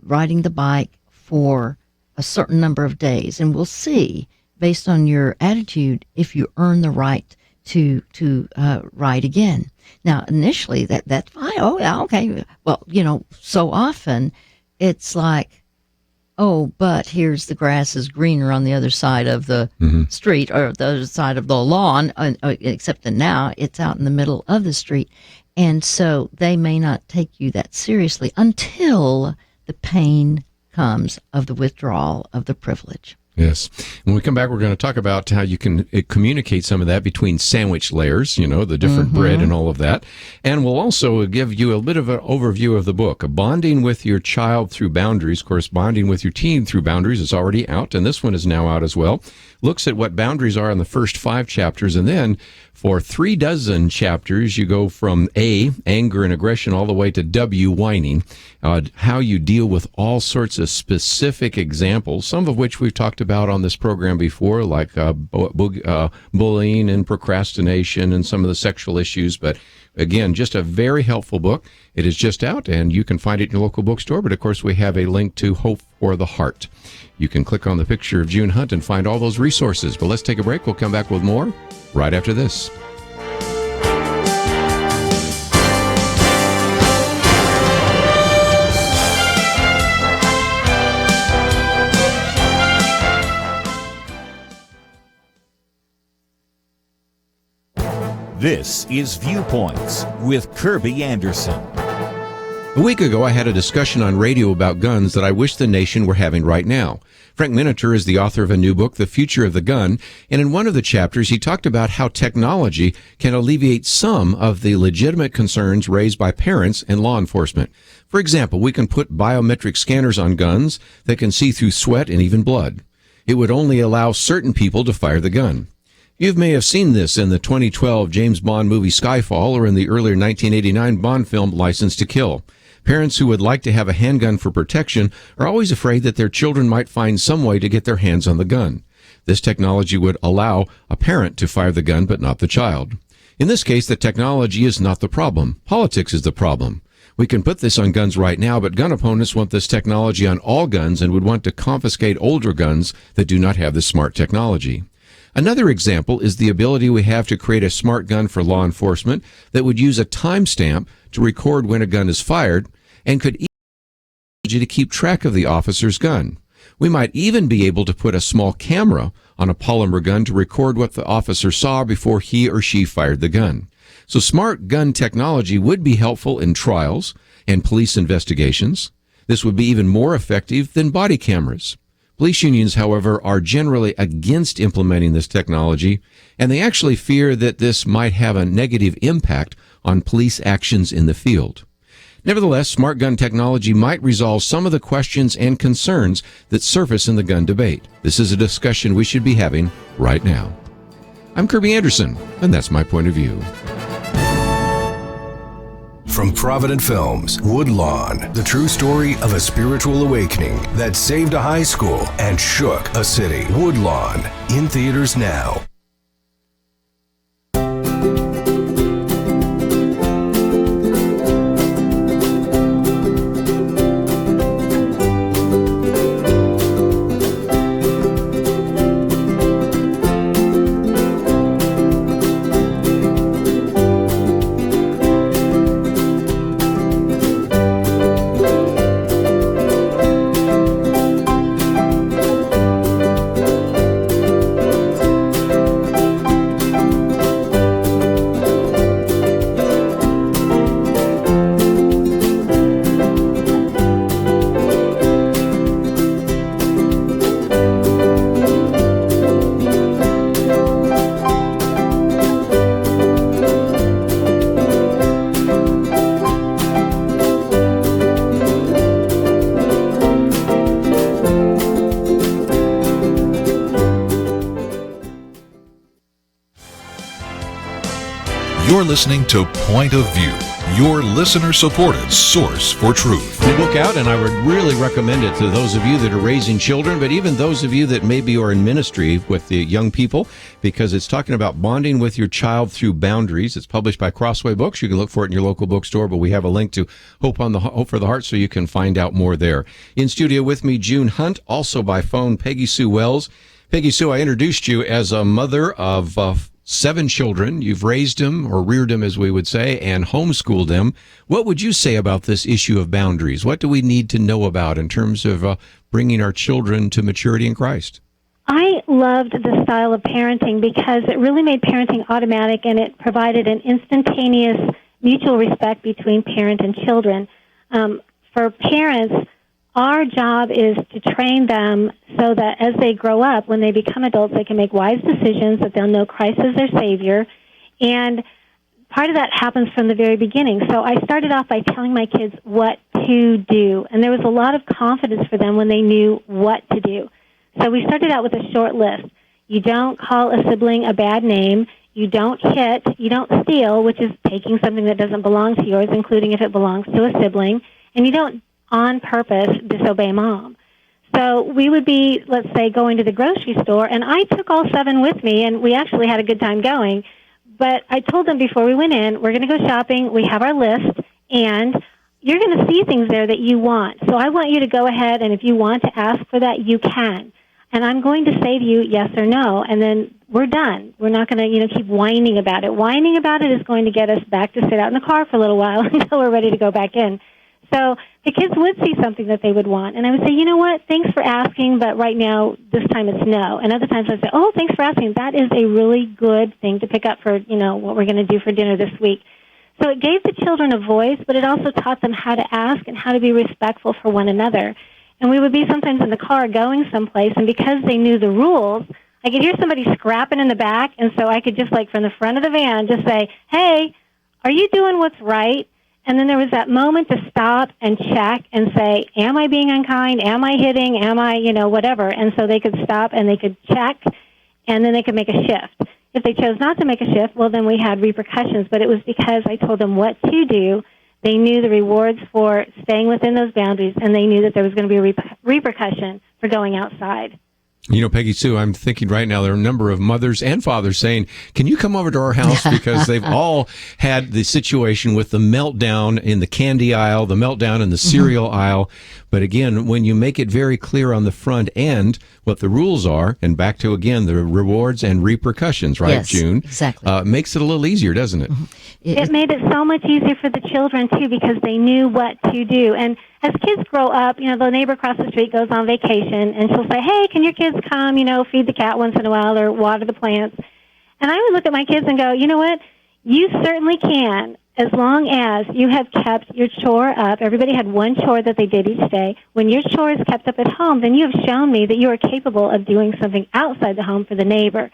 riding the bike for a certain number of days, and we'll see, based on your attitude, if you earn the right to ride again. Now, initially, that's fine. Oh, yeah, okay. Well, so often it's like, oh, but here's the grass is greener on the other side of the street, or the other side of the lawn, except that now it's out in the middle of the street. And so they may not take you that seriously until the pain comes of the withdrawal of the privilege. Yes. When we come back, we're going to talk about how you can communicate some of that between sandwich layers, the different bread and all of that. And we'll also give you a bit of an overview of the book, Bonding with Your Child Through Boundaries. Of course, Bonding with Your Teen Through Boundaries is already out, and this one is now out as well. Looks at what boundaries are in the first 5 chapters, and then for 36 chapters, you go from A, anger and aggression, all the way to W, whining, how you deal with all sorts of specific examples, some of which we've talked about on this program before, like bullying and procrastination and some of the sexual issues. But again, just a very helpful book. It is just out, and you can find it in your local bookstore. But of course, we have a link to Hope for the Heart. You can click on the picture of June Hunt and find all those resources. But let's take a break. We'll come back with more right after this. This is Viewpoints with Kerby Anderson. A week ago, I had a discussion on radio about guns that I wish the nation were having right now. Frank Miniter is the author of a new book, The Future of the Gun, and in one of the chapters, he talked about how technology can alleviate some of the legitimate concerns raised by parents and law enforcement. For example, we can put biometric scanners on guns that can see through sweat and even blood. It would only allow certain people to fire the gun. You may have seen this in the 2012 James Bond movie Skyfall or in the earlier 1989 Bond film License to Kill. Parents who would like to have a handgun for protection are always afraid that their children might find some way to get their hands on the gun. This technology would allow a parent to fire the gun, but not the child. In this case, the technology is not the problem. Politics is the problem. We can put this on guns right now, but gun opponents want this technology on all guns and would want to confiscate older guns that do not have this smart technology. Another example is the ability we have to create a smart gun for law enforcement that would use a timestamp to record when a gun is fired and could even to keep track of the officer's gun. We might even be able to put a small camera on a polymer gun to record what the officer saw before he or she fired the gun. So smart gun technology would be helpful in trials and police investigations. This would be even more effective than body cameras. Police unions, however, are generally against implementing this technology, and they actually fear that this might have a negative impact on police actions in the field. Nevertheless, smart gun technology might resolve some of the questions and concerns that surface in the gun debate. This is a discussion we should be having right now. I'm Kerby Anderson, and that's my point of view. From Provident Films, Woodlawn, the true story of a spiritual awakening that saved a high school and shook a city. Woodlawn, in theaters now. You're listening to Point of View, your listener-supported source for truth. The book out, and I would really recommend it to those of you that are raising children, but even those of you that maybe are in ministry with the young people, because it's talking about bonding with your child through boundaries. It's published by Crossway Books. You can look for it in your local bookstore, but we have a link to Hope for the Heart so you can find out more there. In studio with me, June Hunt, also by phone, Peggy Sue Wells. Peggy Sue, I introduced you as a mother of 7 children. You've raised them, or reared them as we would say, and homeschooled them. What would you say about this issue of boundaries? What do we need to know about in terms of bringing our children to maturity in Christ? I loved the style of parenting because it really made parenting automatic, and it provided an instantaneous mutual respect between parent and children. For parents, our job is to train them so that as they grow up, when they become adults, they can make wise decisions, that they'll know Christ as their Savior. And part of that happens from the very beginning. So I started off by telling my kids what to do. And there was a lot of confidence for them when they knew what to do. So we started out with a short list. You don't call a sibling a bad name. You don't hit. You don't steal, which is taking something that doesn't belong to yours, including if it belongs to a sibling. And you don't on purpose disobey mom. So we would be, let's say, going to the grocery store, and I took all 7 with me, and we actually had a good time going. But I told them before we went in, we're going to go shopping, we have our list, and you're going to see things there that you want. So I want you to go ahead, and if you want to ask for that, you can. And I'm going to say to you yes or no, and then we're done. We're not going to, keep whining about it. Whining about it is going to get us back to sit out in the car for a little while until we're ready to go back in. So the kids would see something that they would want, and I would say, you know what, thanks for asking, but right now, this time it's no. And other times I'd say, oh, thanks for asking. That is a really good thing to pick up for, what we're going to do for dinner this week. So it gave the children a voice, but it also taught them how to ask and how to be respectful for one another. And we would be sometimes in the car going someplace, and because they knew the rules, I could hear somebody scrapping in the back, and so I could just, like, from the front of the van, just say, hey, are you doing what's right? And then there was that moment to stop and check and say, am I being unkind? Am I hitting? Am I, whatever? And so they could stop and they could check, and then they could make a shift. If they chose not to make a shift, well, then we had repercussions. But it was because I told them what to do. They knew the rewards for staying within those boundaries, and they knew that there was going to be a repercussion for going outside. Peggy Sue, I'm thinking right now there are a number of mothers and fathers saying, can you come over to our house? Because they've all had the situation with the meltdown in the candy aisle, the meltdown in the cereal aisle. But again, when you make it very clear on the front end what the rules are, and back to, again, the rewards and repercussions, right, yes, June? Exactly. Makes it a little easier, doesn't it? It made it so much easier for the children, too, because they knew what to do. And as kids grow up, the neighbor across the street goes on vacation, and she'll say, hey, can your kids come, feed the cat once in a while or water the plants? And I would look at my kids and go, you know what? You certainly can, as long as you have kept your chore up. Everybody had one chore that they did each day. When your chore is kept up at home, then you have shown me that you are capable of doing something outside the home for the neighbor.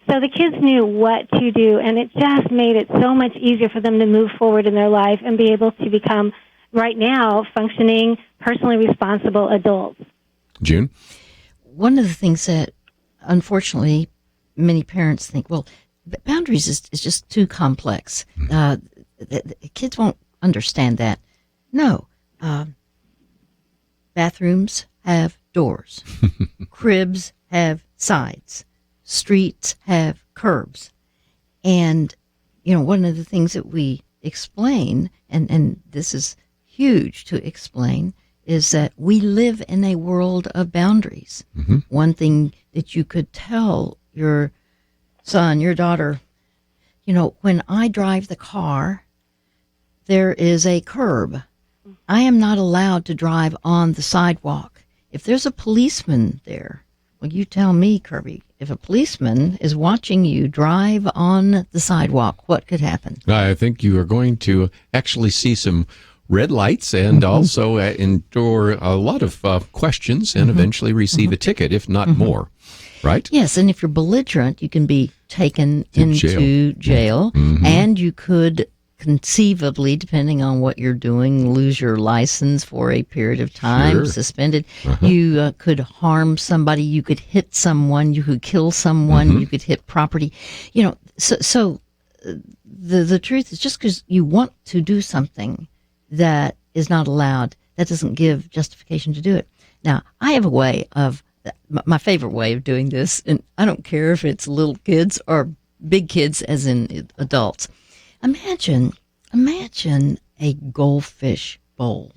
So the kids knew what to do, and it just made it so much easier for them to move forward in their life and be able to become, right now, functioning, personally responsible adults. June? One of the things that, unfortunately, many parents think, well, boundaries is just too complex. The kids won't understand that. No. Bathrooms have doors. Cribs have sides. Streets have curbs. And, one of the things that we explain, and this is huge to explain, is that we live in a world of boundaries. Mm-hmm. One thing that you could tell your son, your daughter, when I drive the car, there is a curb. I am not allowed to drive on the sidewalk. If there's a policeman there, well, you tell me, Kerby, if a policeman is watching you drive on the sidewalk, what could happen? I think you are going to actually see some red lights and also endure a lot of questions and eventually receive a ticket, if not more, right? Yes, and if you're belligerent, you can be taken into jail and you could conceivably, depending on what you're doing, lose your license for a period of time, suspended. You could harm somebody, you could hit someone, you could kill someone, you could hit property. So the truth is, just because you want to do something that is not allowed, that doesn't give justification to do it. Now, I have a way of, my favorite way of doing this, and I don't care if it's little kids or big kids as in adults. Imagine a goldfish bowl.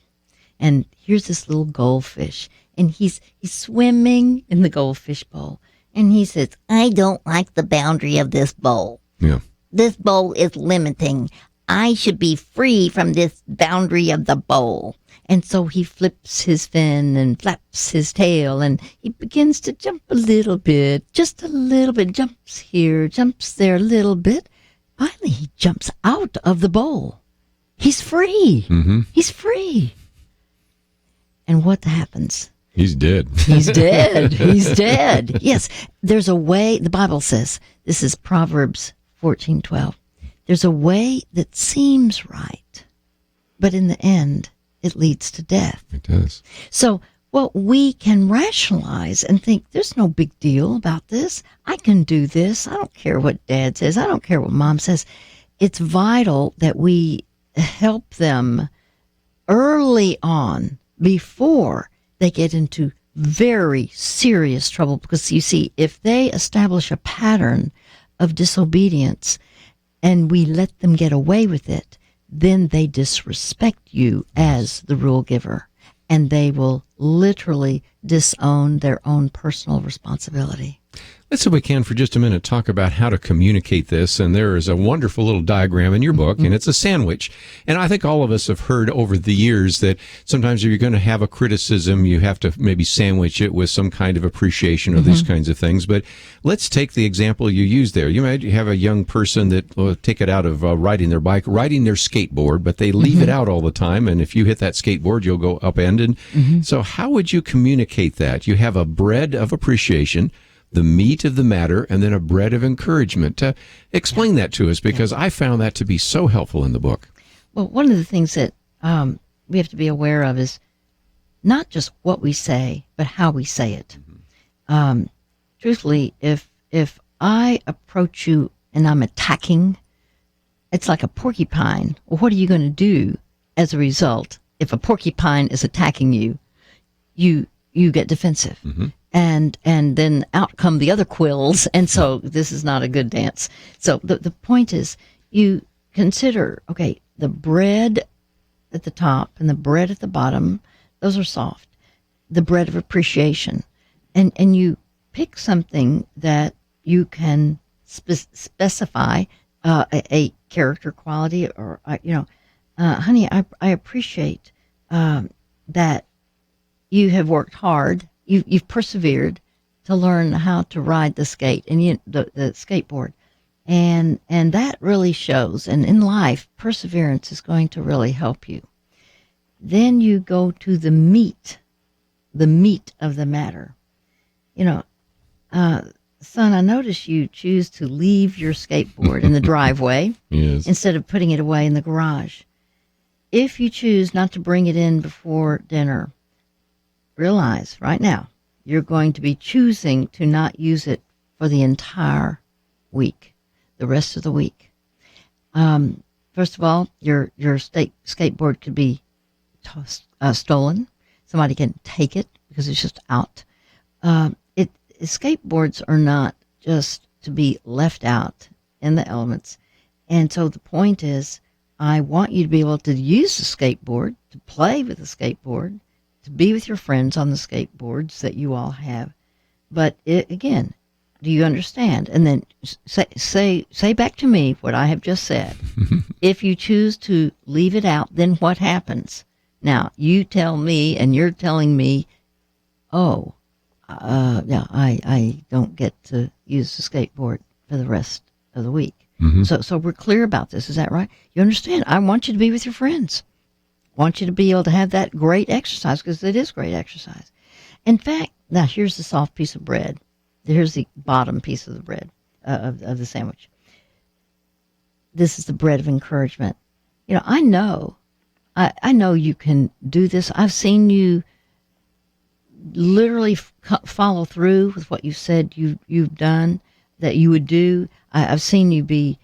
And here's this little goldfish, and he's swimming in the goldfish bowl. And he says, I don't like the boundary of this bowl. Yeah. This bowl is limiting. I should be free from this boundary of the bowl. And so he flips his fin and flaps his tail, and he begins to jump a little bit, just a little bit, jumps here, jumps there a little bit. Finally, he jumps out of the bowl. He's free. He's free. And what happens? He's dead. He's dead. He's dead. Yes, there's a way, the Bible says, this is Proverbs 14:12. There's a way that seems right, but in the end, it leads to death. It does. So, we can rationalize and think, there's no big deal about this. I can do this. I don't care what Dad says. I don't care what Mom says. It's vital that we help them early on before they get into very serious trouble. Because, you see, if they establish a pattern of disobedience and we let them get away with it, then they disrespect you as the rule giver, and they will literally disown their own personal responsibility. Let's, if we can, for just a minute, talk about how to communicate this. And there is a wonderful little diagram in your book, and it's a sandwich. And I think all of us have heard over the years that sometimes if you're going to have a criticism, you have to maybe sandwich it with some kind of appreciation of these kinds of things. But let's take the example you used there. You might have a young person that will take it out of riding their bike, riding their skateboard, but they leave it out all the time. And if you hit that skateboard, you'll go upended. So how would you communicate that? You have a bread of appreciation, the meat of the matter, and then a bread of encouragement. Explain that to us, because I found that to be so helpful in the book. Well, one of the things that we have to be aware of is not just what we say, but how we say it. Truthfully, if I approach you and I'm attacking, it's like a porcupine. Well, what are you going to do as a result? If a porcupine is attacking you, you get defensive. And then out come the other quills, and so this is not a good dance. So the point is, you consider, okay, the bread at the top and the bread at the bottom, those are soft. The bread of appreciation. And you pick something that you can specify a character quality, or, honey, I appreciate that you have worked hard. You've persevered to learn how to ride the skate and the skateboard, and that really shows. And in life, perseverance is going to really help you. Then you go to the meat of the matter. Son, I notice you choose to leave your skateboard in the driveway instead of putting it away in the garage. If you choose not to bring it in before dinner, realize right now you're going to be choosing to not use it for the entire week, the rest of the week. First of all, your skateboard could be stolen. Somebody can take it because it's just out. Skateboards are not just to be left out in the elements. And so the point is, I want you to be able to use the skateboard, to play with the skateboard, to be with your friends on the skateboards that you all have. But again, do you understand? And then say back to me what I have just said. If you choose to leave it out, then what happens? Now, you tell me, and you're telling me, I don't get to use the skateboard for the rest of the week. So we're clear about this. Is that right? You understand? I want you to be with your friends. I want you to be able to have that great exercise, because it is great exercise. In fact, now here's the soft piece of bread. Here's the bottom piece of the bread, of the sandwich. This is the bread of encouragement. I know you can do this. I've seen you literally follow through with what you said you've done, that you would do. I've seen you be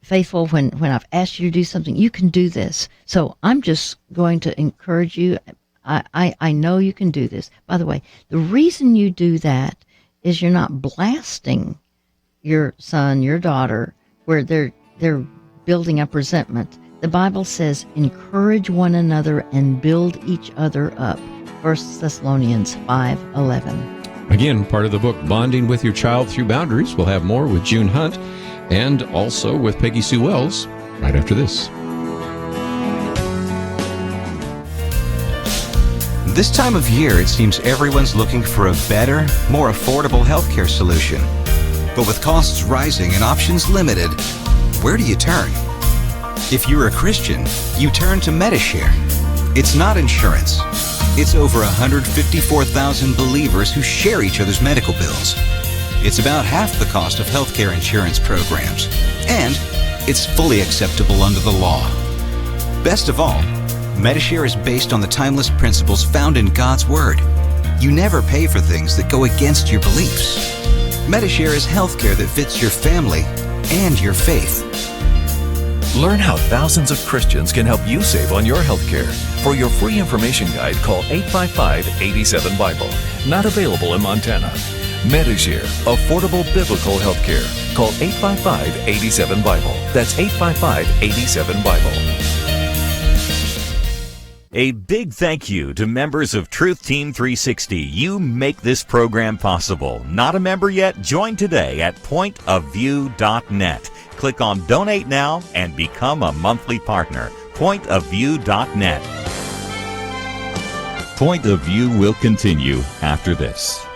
faithful when I've asked you to do something. You can do this. So I'm just going to encourage you. I know you can do this. By the way, the reason you do that is you're not blasting your son, your daughter, where they're building up resentment. The Bible says, encourage one another and build each other up. 1 Thessalonians 5:11. Again, part of the book, Bonding with Your Child Through Boundaries. We'll have more with June Hunt and also with Peggy Sue Wells right after this. This time of year, it seems everyone's looking for a better, more affordable healthcare solution. But with costs rising and options limited, where do you turn? If you're a Christian, you turn to Medishare. It's not insurance. It's over 154,000 believers who share each other's medical bills. It's about half the cost of healthcare insurance programs. And it's fully acceptable under the law. Best of all, Medishare is based on the timeless principles found in God's Word. You never pay for things that go against your beliefs. Medishare is healthcare that fits your family and your faith. Learn how thousands of Christians can help you save on your health care. For your free information guide, call 855-87-BIBLE. Not available in Montana. Medishare, affordable biblical health care. Call 855-87-BIBLE. That's 855-87-BIBLE. A big thank you to members of Truth Team 360. You make this program possible. Not a member yet? Join today at pointofview.net. Click on Donate Now and become a monthly partner. Pointofview.net. Point of View will continue after this.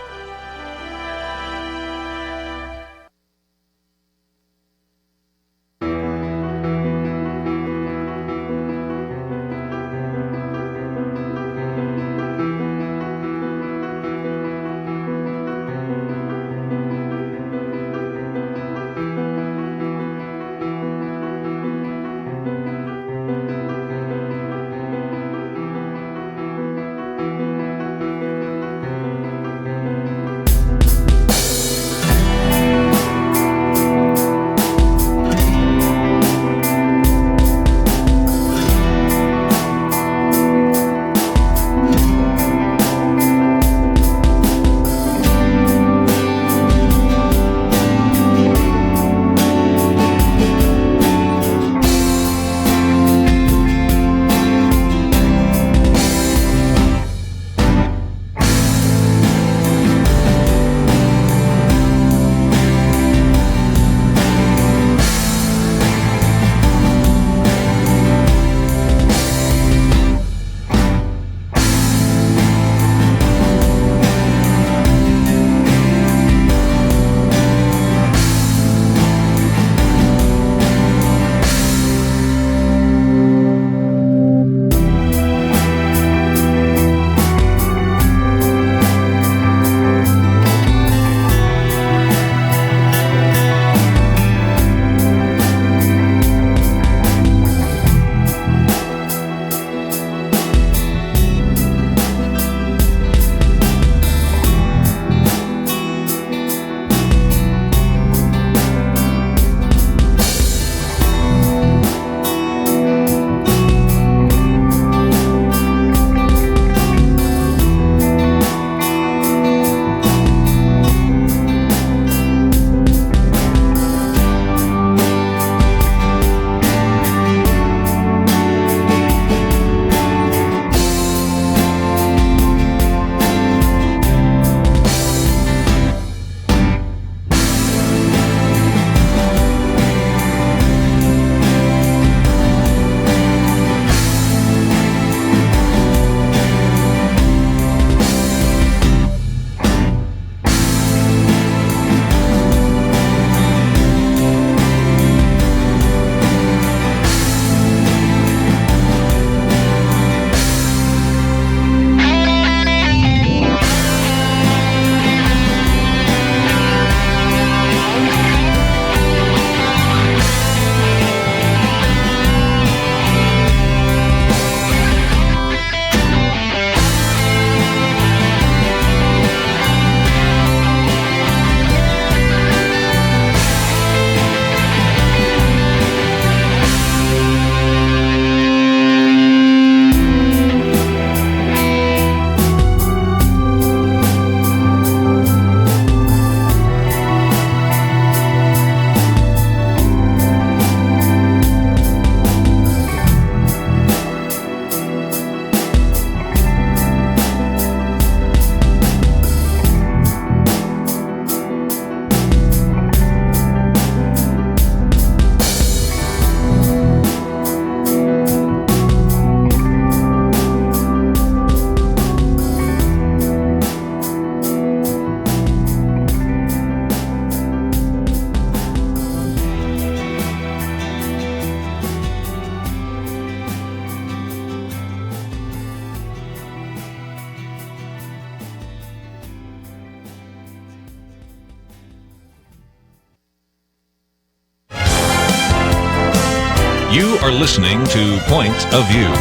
You are listening to Point of View.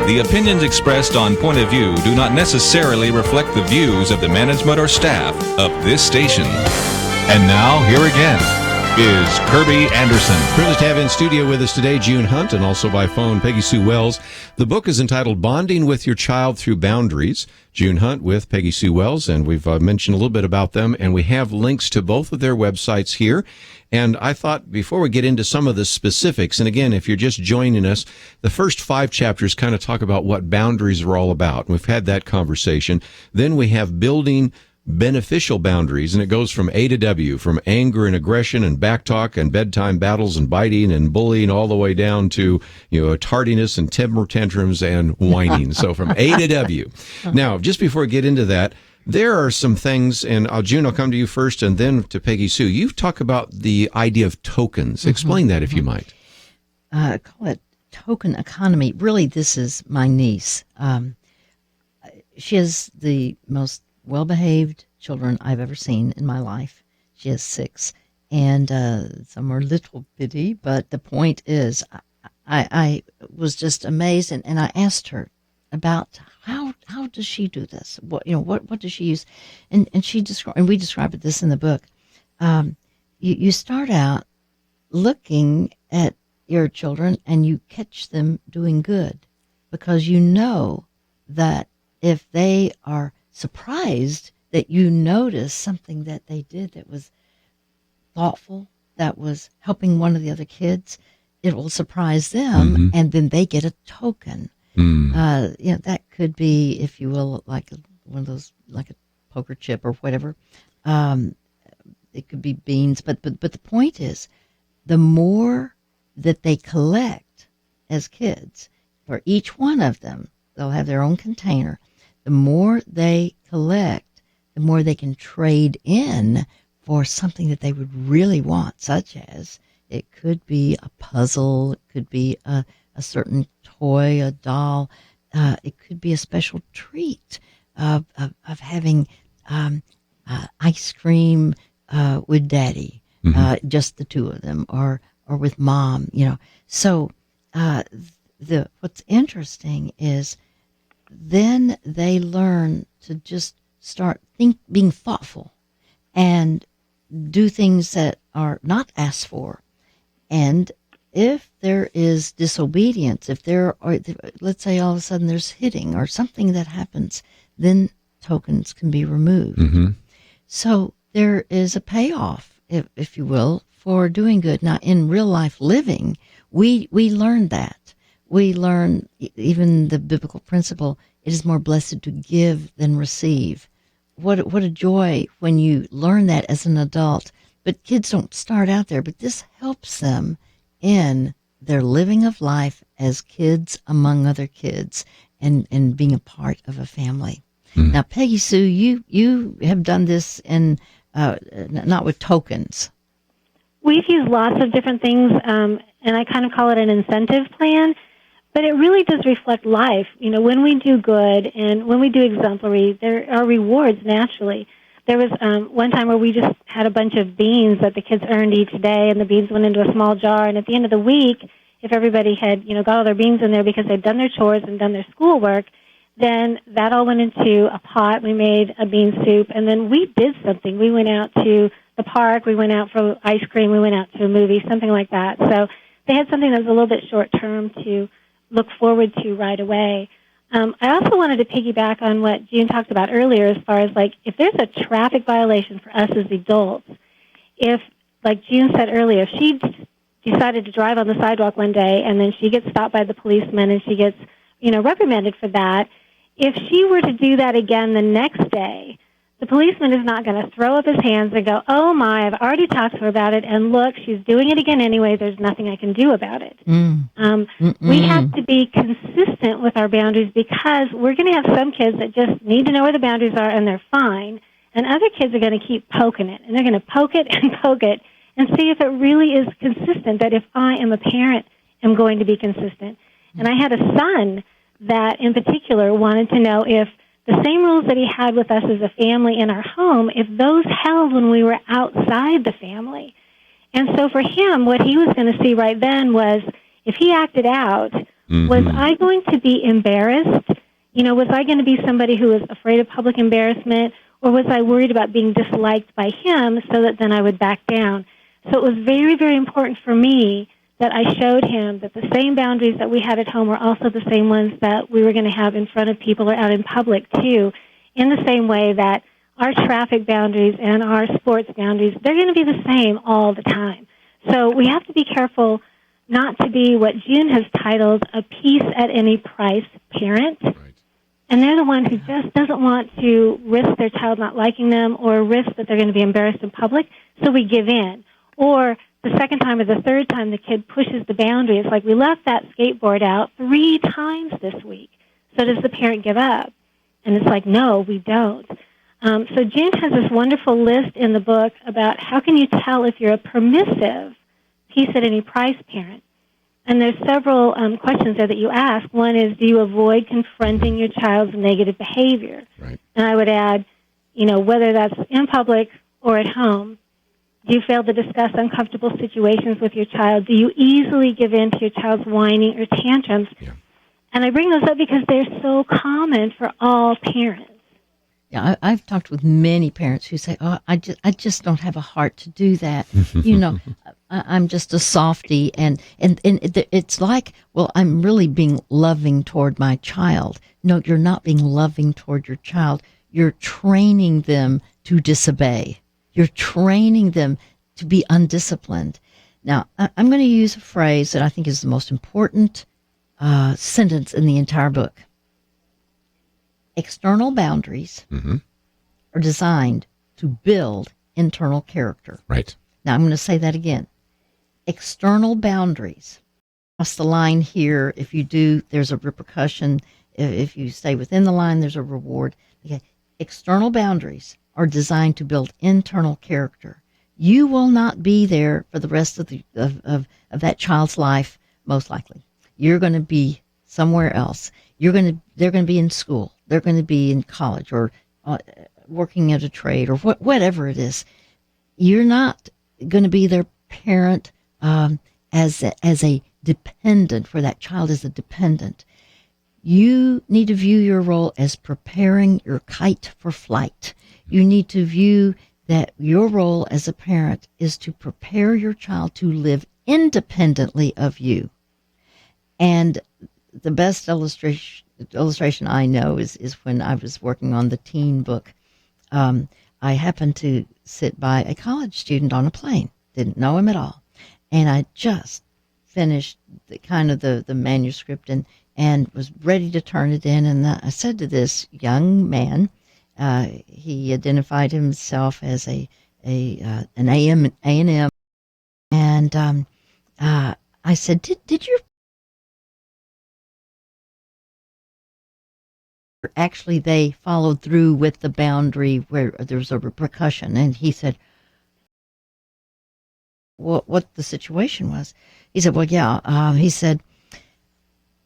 The opinions expressed on Point of View do not necessarily reflect the views of the management or staff of this station. And now, here again is Kerby Anderson. Privileged to have in studio with us today June Hunt, and also by phone Peggy Sue Wells. The book is entitled Bonding with Your Child Through Boundaries. June Hunt with Peggy Sue Wells, and we've mentioned a little bit about them, and we have links to both of their websites here. And I thought before we get into some of the specifics, and again, if you're just joining us, the first 5 chapters kind of talk about what boundaries are all about. We've had that conversation. Then we have building beneficial boundaries, and it goes from A to W, from anger and aggression and backtalk and bedtime battles and biting and bullying, all the way down to, tardiness and temper tantrums and whining. So from A to W. Now, just before we get into that, there are some things, and June, I'll come to you first, and then to Peggy Sue. You've talked about the idea of tokens. Explain that, if you might. Call it token economy. Really, this is my niece. She is the most well-behaved children I've ever seen in my life. She has 6, and some are little bitty, but the point is, I was just amazed, and I asked her about how does she do this? What does she use? And she described, and we described this in the book. You start out looking at your children, and you catch them doing good, because you know that if they are surprised that you notice something that they did that was thoughtful, that was helping one of the other kids, it will surprise them, and then they get a token. That could be, if you will, like one of those, like a poker chip or whatever. It could be beans, but the point is, the more that they collect as kids, for each one of them, they'll have their own container. The more they collect, the more they can trade in for something that they would really want, such as it could be a puzzle, it could be a certain toy, a doll, it could be a special treat of having ice cream with daddy, just the two of them, or with mom, So what's interesting is, then they learn to just start being thoughtful and do things that are not asked for. And if there is disobedience, let's say all of a sudden there's hitting or something that happens, then tokens can be removed. So there is a payoff, if you will, for doing good. Now, in real life living, we learn that. We learn even the biblical principle, it is more blessed to give than receive. What a joy when you learn that as an adult. But kids don't start out there, but this helps them in their living of life as kids among other kids, and being a part of a family. Now, Peggy Sue, you have done this in not with tokens. We've used lots of different things, and I kind of call it an incentive plan. But it really does reflect life. When we do good and when we do exemplary, there are rewards naturally. There was one time where we just had a bunch of beans that the kids earned each day, and the beans went into a small jar. And at the end of the week, if everybody had, got all their beans in there because they'd done their chores and done their schoolwork, then that all went into a pot. We made a bean soup, and then we did something. We went out to the park. We went out for ice cream. We went out to a movie, something like that. So they had something that was a little bit short-term to look forward to right away. I also wanted to piggyback on what June talked about earlier, as far as if there's a traffic violation for us as adults, if, like June said earlier, if she decided to drive on the sidewalk one day and then she gets stopped by the policeman and she gets, reprimanded for that, if she were to do that again the next day, the policeman is not going to throw up his hands and go, oh my, I've already talked to her about it, and look, she's doing it again anyway, there's nothing I can do about it. We have to be consistent with our boundaries, because we're going to have some kids that just need to know where the boundaries are and they're fine, and other kids are going to keep poking it, and they're going to poke it and see if it really is consistent, that if I am a parent, am going to be consistent. And I had a son that in particular wanted to know if the same rules that he had with us as a family in our home, if those held when we were outside the family. And so for him, what he was going to see right then was, if he acted out, was I going to be embarrassed? Was I going to be somebody who was afraid of public embarrassment, or was I worried about being disliked by him so that then I would back down? So it was very, very important for me that I showed him that the same boundaries that we had at home were also the same ones that we were going to have in front of people or out in public, too, in the same way that our traffic boundaries and our sports boundaries, they're going to be the same all the time. So we have to be careful not to be what June has titled a peace at any price parent. Right. And they're the one who just doesn't want to risk their child not liking them or risk that they're going to be embarrassed in public, so we give in. Or the second time or the third time the kid pushes the boundary, it's like, we left that skateboard out 3 times this week. So does the parent give up? And it's like, no, we don't. So June has this wonderful list in the book about how can you tell if you're a permissive peace at any price parent. And there's several questions there that you ask. One is, do you avoid confronting your child's negative behavior? Right. And I would add, whether that's in public or at home, do you fail to discuss uncomfortable situations with your child? Do you easily give in to your child's whining or tantrums? Yeah. And I bring those up because they're so common for all parents. Yeah, I've talked with many parents who say, "Oh, I just don't have a heart to do that." I'm just a softie, and it's like, well, I'm really being loving toward my child. No, you're not being loving toward your child. You're training them to disobey. You're training them to be undisciplined. Now, I'm going to use a phrase that I think is the most important sentence in the entire book. External boundaries are designed to build internal character. Right. Now, I'm going to say that again. External boundaries. Cross the line here. If you do, there's a repercussion. If you stay within the line, there's a reward. Okay. External boundaries are designed to build internal character. You will not be there for the rest of that child's life, most likely. You're going to be somewhere else. They're going to be in school. They're going to be in college or working at a trade or whatever it is. You're not going to be their parent as a dependent, where that child is a dependent. You need to view your role as preparing your kite for flight. You need to view that your role as a parent is to prepare your child to live independently of you. And the best illustration I know is when I was working on the teen book. I happened to sit by a college student on a plane. Didn't know him at all. And I just finished the manuscript and was ready to turn it in. And I said to this young man, he identified himself as an A&M. And I said, did you actually they followed through with the boundary where there was a repercussion? And he said, what the situation was. He said, well, yeah. He said,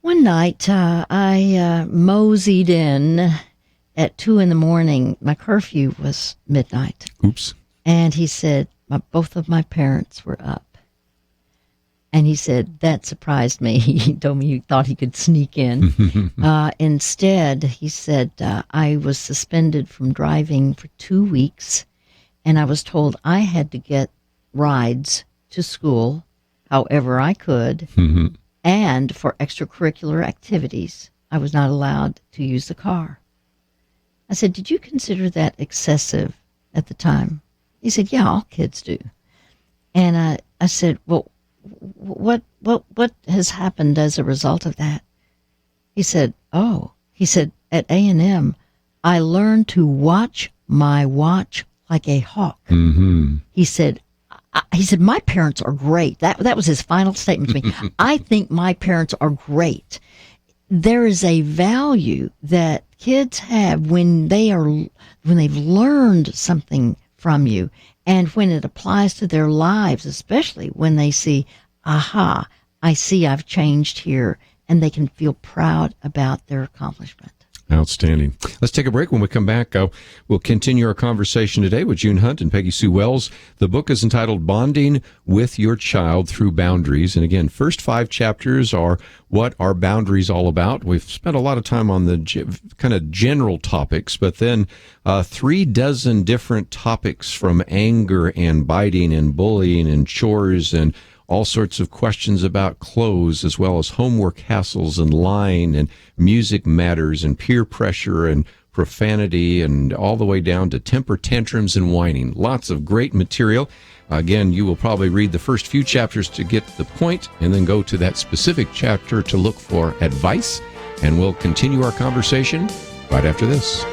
one night I moseyed in at 2 a.m. My curfew was midnight. Oops. And he said, both of my parents were up. And he said, that surprised me. He told me he thought he could sneak in. Instead, he said, I was suspended from driving for 2 weeks, and I was told I had to get rides to school however I could, and for extracurricular activities, I was not allowed to use the car. I said, did you consider that excessive at the time? He said, yeah, all kids do. And I said, well, what has happened as a result of that? He said, at A&M, I learned to watch my watch like a hawk. He said, my parents are great. That was his final statement to me. I think my parents are great. There is a value that kids have when they've learned something from you, and when it applies to their lives, especially when they see, aha, I see I've changed here, and they can feel proud about their accomplishment. Outstanding. Let's take a break. When we come back, we'll continue our conversation today with June Hunt and Peggy Sue Wells. The book is entitled Bonding with Your Child Through Boundaries. And again, first 5 chapters are what are boundaries all about. We've spent a lot of time on the kind of general topics, but then 3 dozen different topics from anger and biting and bullying and chores and all sorts of questions about clothes, as well as homework hassles and lying and music matters and peer pressure and profanity, and all the way down to temper tantrums and whining. Lots of great material. Again, you will probably read the first few chapters to get the point, and then go to that specific chapter to look for advice. And we'll continue our conversation right after this.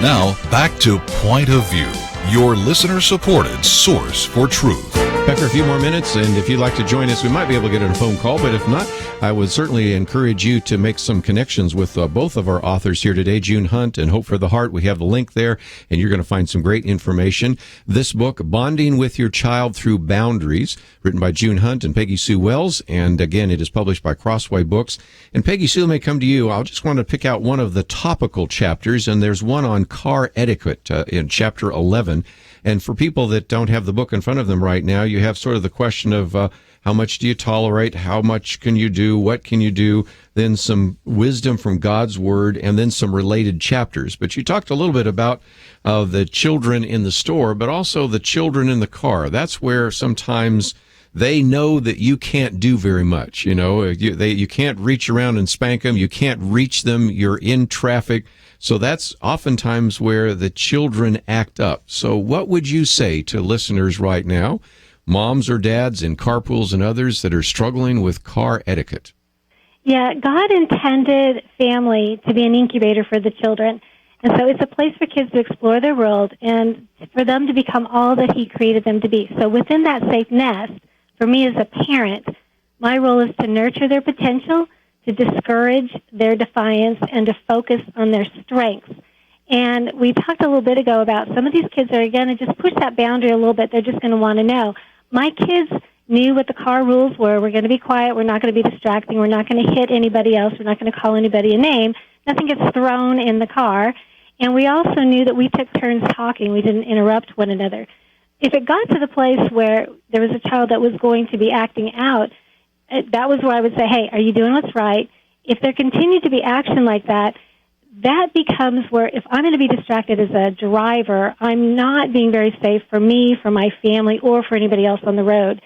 Now, back to Point of View, your listener-supported source for truth. Back for a few more minutes, and if you'd like to join us, we might be able to get on a phone call, but if not, I would certainly encourage you to make some connections with both of our authors here today, June Hunt and Hope for the Heart. We have the link there, and you're going to find some great information. This book, Bonding with Your Child Through Boundaries, written by June Hunt and Peggy Sue Wells, and again, it is published by Crossway Books. And Peggy Sue, may come to you. I'll just want to pick out one of the topical chapters, and there's one on car etiquette in chapter 11. And for people that don't have the book in front of them right now, you have sort of the question of how much do you tolerate, how much can you do, what can you do, then some wisdom from God's Word, and then some related chapters. But you talked a little bit about the children in the store, but also the children in the car. That's where sometimes they know that you can't do very much. You can't reach around and spank them. You can't reach them. You're in traffic. So that's oftentimes where the children act up. So what would you say to listeners right now, moms or dads in carpools and others that are struggling with car etiquette? Yeah, God intended family to be an incubator for the children. And so it's a place for kids to explore their world and for them to become all that He created them to be. So within that safe nest, for me as a parent, my role is to nurture their potential, to discourage their defiance, and to focus on their strengths. And we talked a little bit ago about some of these kids are going to just push that boundary a little bit. They're just going to want to know. My kids knew what the car rules were. We're going to be quiet. We're not going to be distracting. We're not going to hit anybody else. We're not going to call anybody a name. Nothing gets thrown in the car. And we also knew that we took turns talking. We didn't interrupt one another. If it got to the place where there was a child that was going to be acting out, that was where I would say, hey, are you doing what's right? If there continued to be action like that, that becomes where if I'm going to be distracted as a driver, I'm not being very safe for me, for my family, or for anybody else on the road.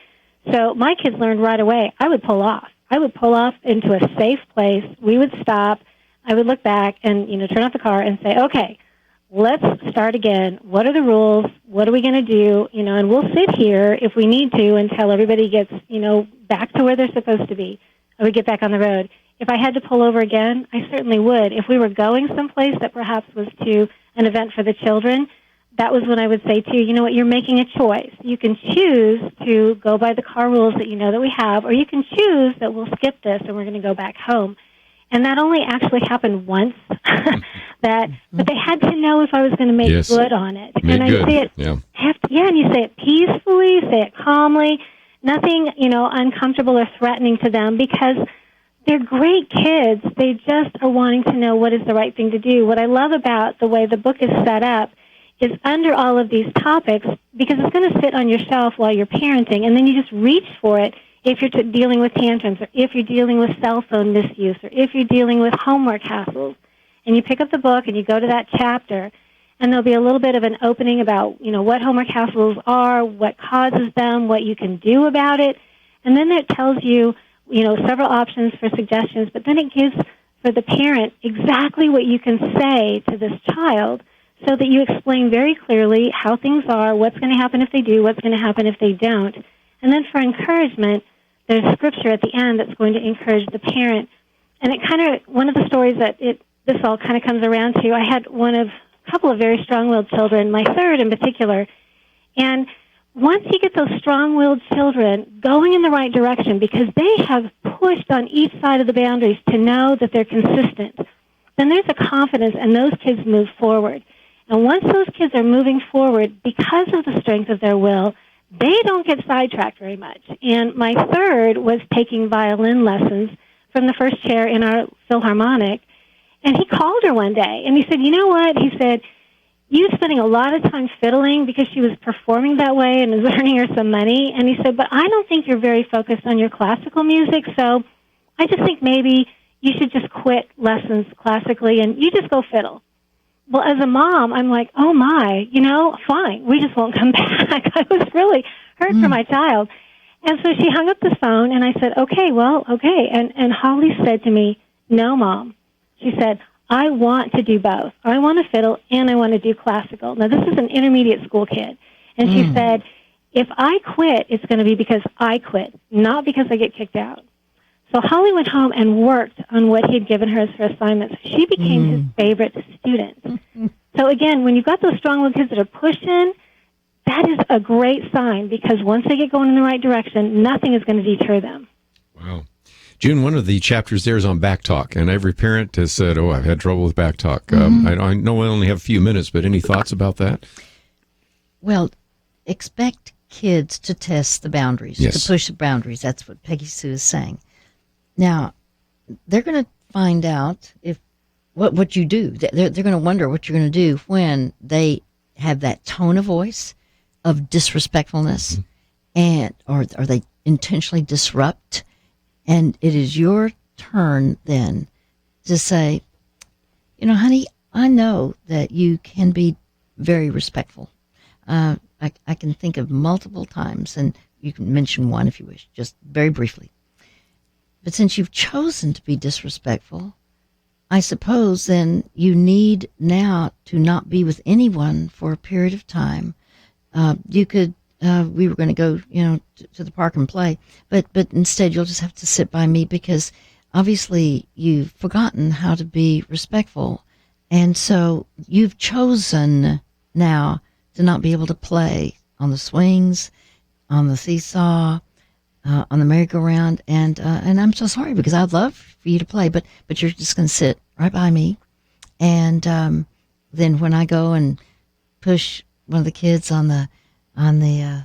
So my kids learned right away, I would pull off. I would pull off into a safe place. We would stop. I would look back and, turn off the car and say, okay, let's start again. What are the rules? What are we going to do? And we'll sit here if we need to until everybody gets, back to where they're supposed to be. I would get back on the road. If I had to pull over again, I certainly would. If we were going someplace that perhaps was to an event for the children, that was when I would say, too, you know what, you're making a choice. You can choose to go by the car rules that you know that we have, or you can choose that we'll skip this and we're going to go back home. And that only actually happened once. But they had to know if I was going to make good on it. And I say it, and you say it peacefully, say it calmly, nothing, uncomfortable or threatening to them, because they're great kids. They just are wanting to know what is the right thing to do. What I love about the way the book is set up is under all of these topics, because it's going to sit on your shelf while you're parenting, and then you just reach for it if you're dealing with tantrums, or if you're dealing with cell phone misuse, or if you're dealing with homework hassles. And you pick up the book and you go to that chapter, and there'll be a little bit of an opening about, what homework hassles are, what causes them, what you can do about it. And then it tells you, several options for suggestions, but then it gives for the parent exactly what you can say to this child so that you explain very clearly how things are, what's going to happen if they do, what's going to happen if they don't. And then for encouragement, there's scripture at the end that's going to encourage the parent. And it kind of, one of the stories that this all kind of comes around to, I had a couple of very strong-willed children, my third in particular. And once you get those strong-willed children going in the right direction, because they have pushed on each side of the boundaries to know that they're consistent, then there's a confidence, and those kids move forward. And once those kids are moving forward, because of the strength of their will, they don't get sidetracked very much. And my third was taking violin lessons from the first chair in our Philharmonic, and he called her one day, and he said, you know what? He said, you're spending a lot of time fiddling because she was performing that way and is earning her some money. And he said, but I don't think you're very focused on your classical music, so I just think maybe you should just quit lessons classically and you just go fiddle. Well, as a mom, I'm like, oh my, fine, we just won't come back. I was really hurt for my child. And so she hung up the phone, and I said, okay. And Holly said to me, no, Mom. She said, I want to do both. I want to fiddle, and I want to do classical. Now, this is an intermediate school kid. And she said, if I quit, it's going to be because I quit, not because I get kicked out. So Holly went home and worked on what he had given her as her assignments. She became his favorite student. So again, when you've got those strong-willed kids that are pushing, that is a great sign, because once they get going in the right direction, nothing is going to deter them. Wow. June, one of the chapters there is on back talk, and every parent has said, I've had trouble with back talk. I know I only have a few minutes, but any thoughts about that? Well, expect kids to test the boundaries, to push the boundaries. That's what Peggy Sue is saying. Now, they're going to find out what you do. They're going to wonder what you're going to do when they have that tone of voice of disrespectfulness, or they intentionally disrupt. And it is your turn then to say, honey, I know that you can be very respectful. I can think of multiple times, and you can mention one if you wish, just very briefly. But since you've chosen to be disrespectful, I suppose then you need now to not be with anyone for a period of time. You could, we were going to go, to the park and play, but instead you'll just have to sit by me because obviously you've forgotten how to be respectful. And so you've chosen now to not be able to play on the swings, on the seesaw, on the merry-go-round, and I'm so sorry because I'd love for you to play, but you're just going to sit right by me, and then when I go and push one of the kids on the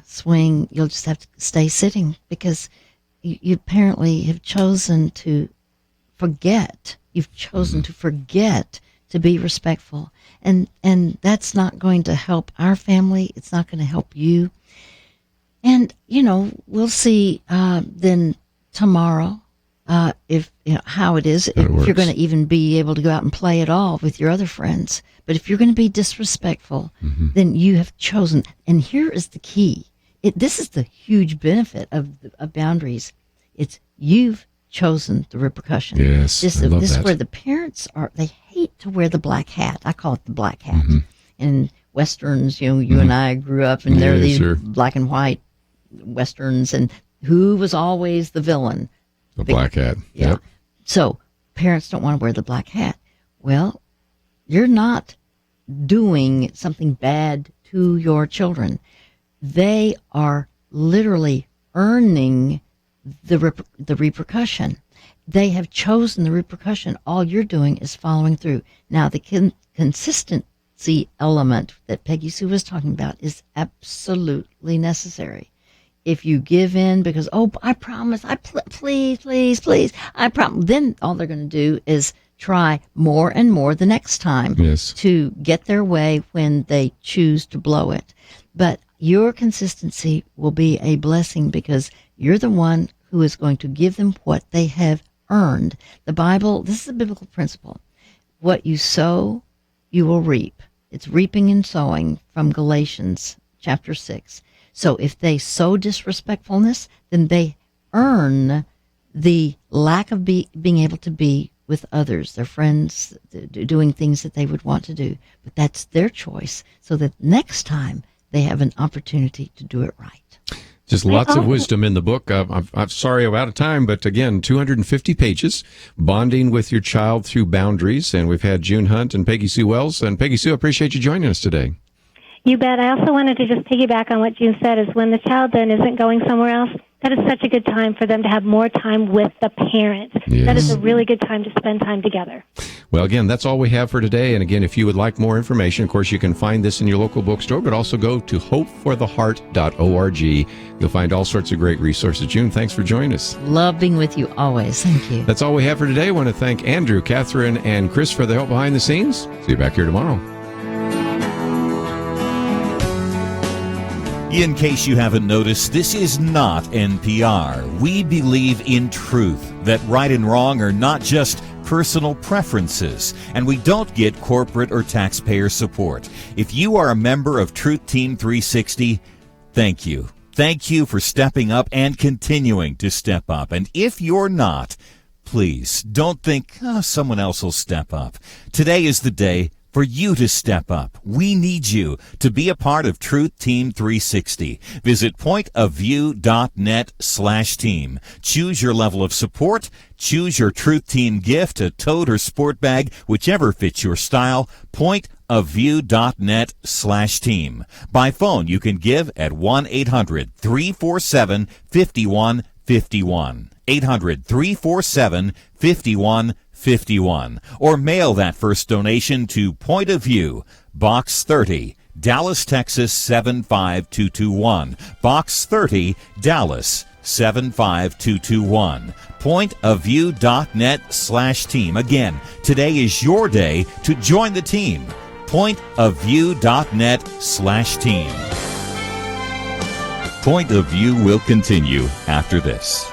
swing, you'll just have to stay sitting because you apparently have chosen to forget. You've chosen to forget to be respectful, and that's not going to help our family. It's not going to help you. And, we'll see then tomorrow if how it is, if you're going to even be able to go out and play at all with your other friends. But if you're going to be disrespectful, then you have chosen. And here is the key. This is the huge benefit of boundaries. It's you've chosen the repercussion. Yes, this I love is that. where the parents are. They hate to wear the black hat. I call it the black hat. And Westerns, you and I grew up, and there are these black and white Westerns, and who was always the villain? The black hat. Yeah. Yep. So parents don't want to wear the black hat. Well, you're not doing something bad to your children. They are literally earning the repercussion. They have chosen the repercussion. All you're doing is following through. Now, the consistency element that Peggy Sue was talking about is absolutely necessary. If you give in because, I promise, please, I promise, then all they're going to do is try more and more the next time to get their way when they choose to blow it. But your consistency will be a blessing because you're the one who is going to give them what they have earned. The Bible, this is a biblical principle. What you sow, you will reap. It's reaping and sowing from Galatians chapter 6. So if they sow disrespectfulness, then they earn the lack of being able to be with others, their friends, doing things that they would want to do. But that's their choice, so that next time they have an opportunity to do it right. Just lots of wisdom in the book. I'm sorry I'm out of time, but again, 250 pages, Bonding with Your Child Through Boundaries. And we've had June Hunt and Peggy Sue Wells. And Peggy Sue, I appreciate you joining us today. You bet. I also wanted to just piggyback on what June said, is when the child then isn't going somewhere else, that is such a good time for them to have more time with the parent. Yes. That is a really good time to spend time together. Well, again, that's all we have for today. And again, if you would like more information, of course, you can find this in your local bookstore, but also go to hopefortheheart.org. You'll find all sorts of great resources. June, thanks for joining us. Love being with you always. Thank you. That's all we have for today. I want to thank Andrew, Catherine, and Chris for the help behind the scenes. See you back here tomorrow. In case you haven't noticed, this is not NPR. We believe in truth, that right and wrong are not just personal preferences, and we don't get corporate or taxpayer support. If you are a member of Truth Team 360, thank you. Thank you for stepping up and continuing to step up. And if you're not, please don't think someone else will step up. Today is the day for you to step up. We need you to be a part of Truth Team 360. Visit pointofview.net/team. Choose your level of support. Choose your Truth Team gift, a tote or sport bag, whichever fits your style. Pointofview.net/team. By phone, you can give at 1-800-347-5151. 800-347-5151. Or mail that first donation to Point of View, Box 30, Dallas, Texas 75221. Box 30, Dallas 75221. Pointofview.net/team. Again, today is your day to join the team. Pointofview.net/team. Point of View will continue after this.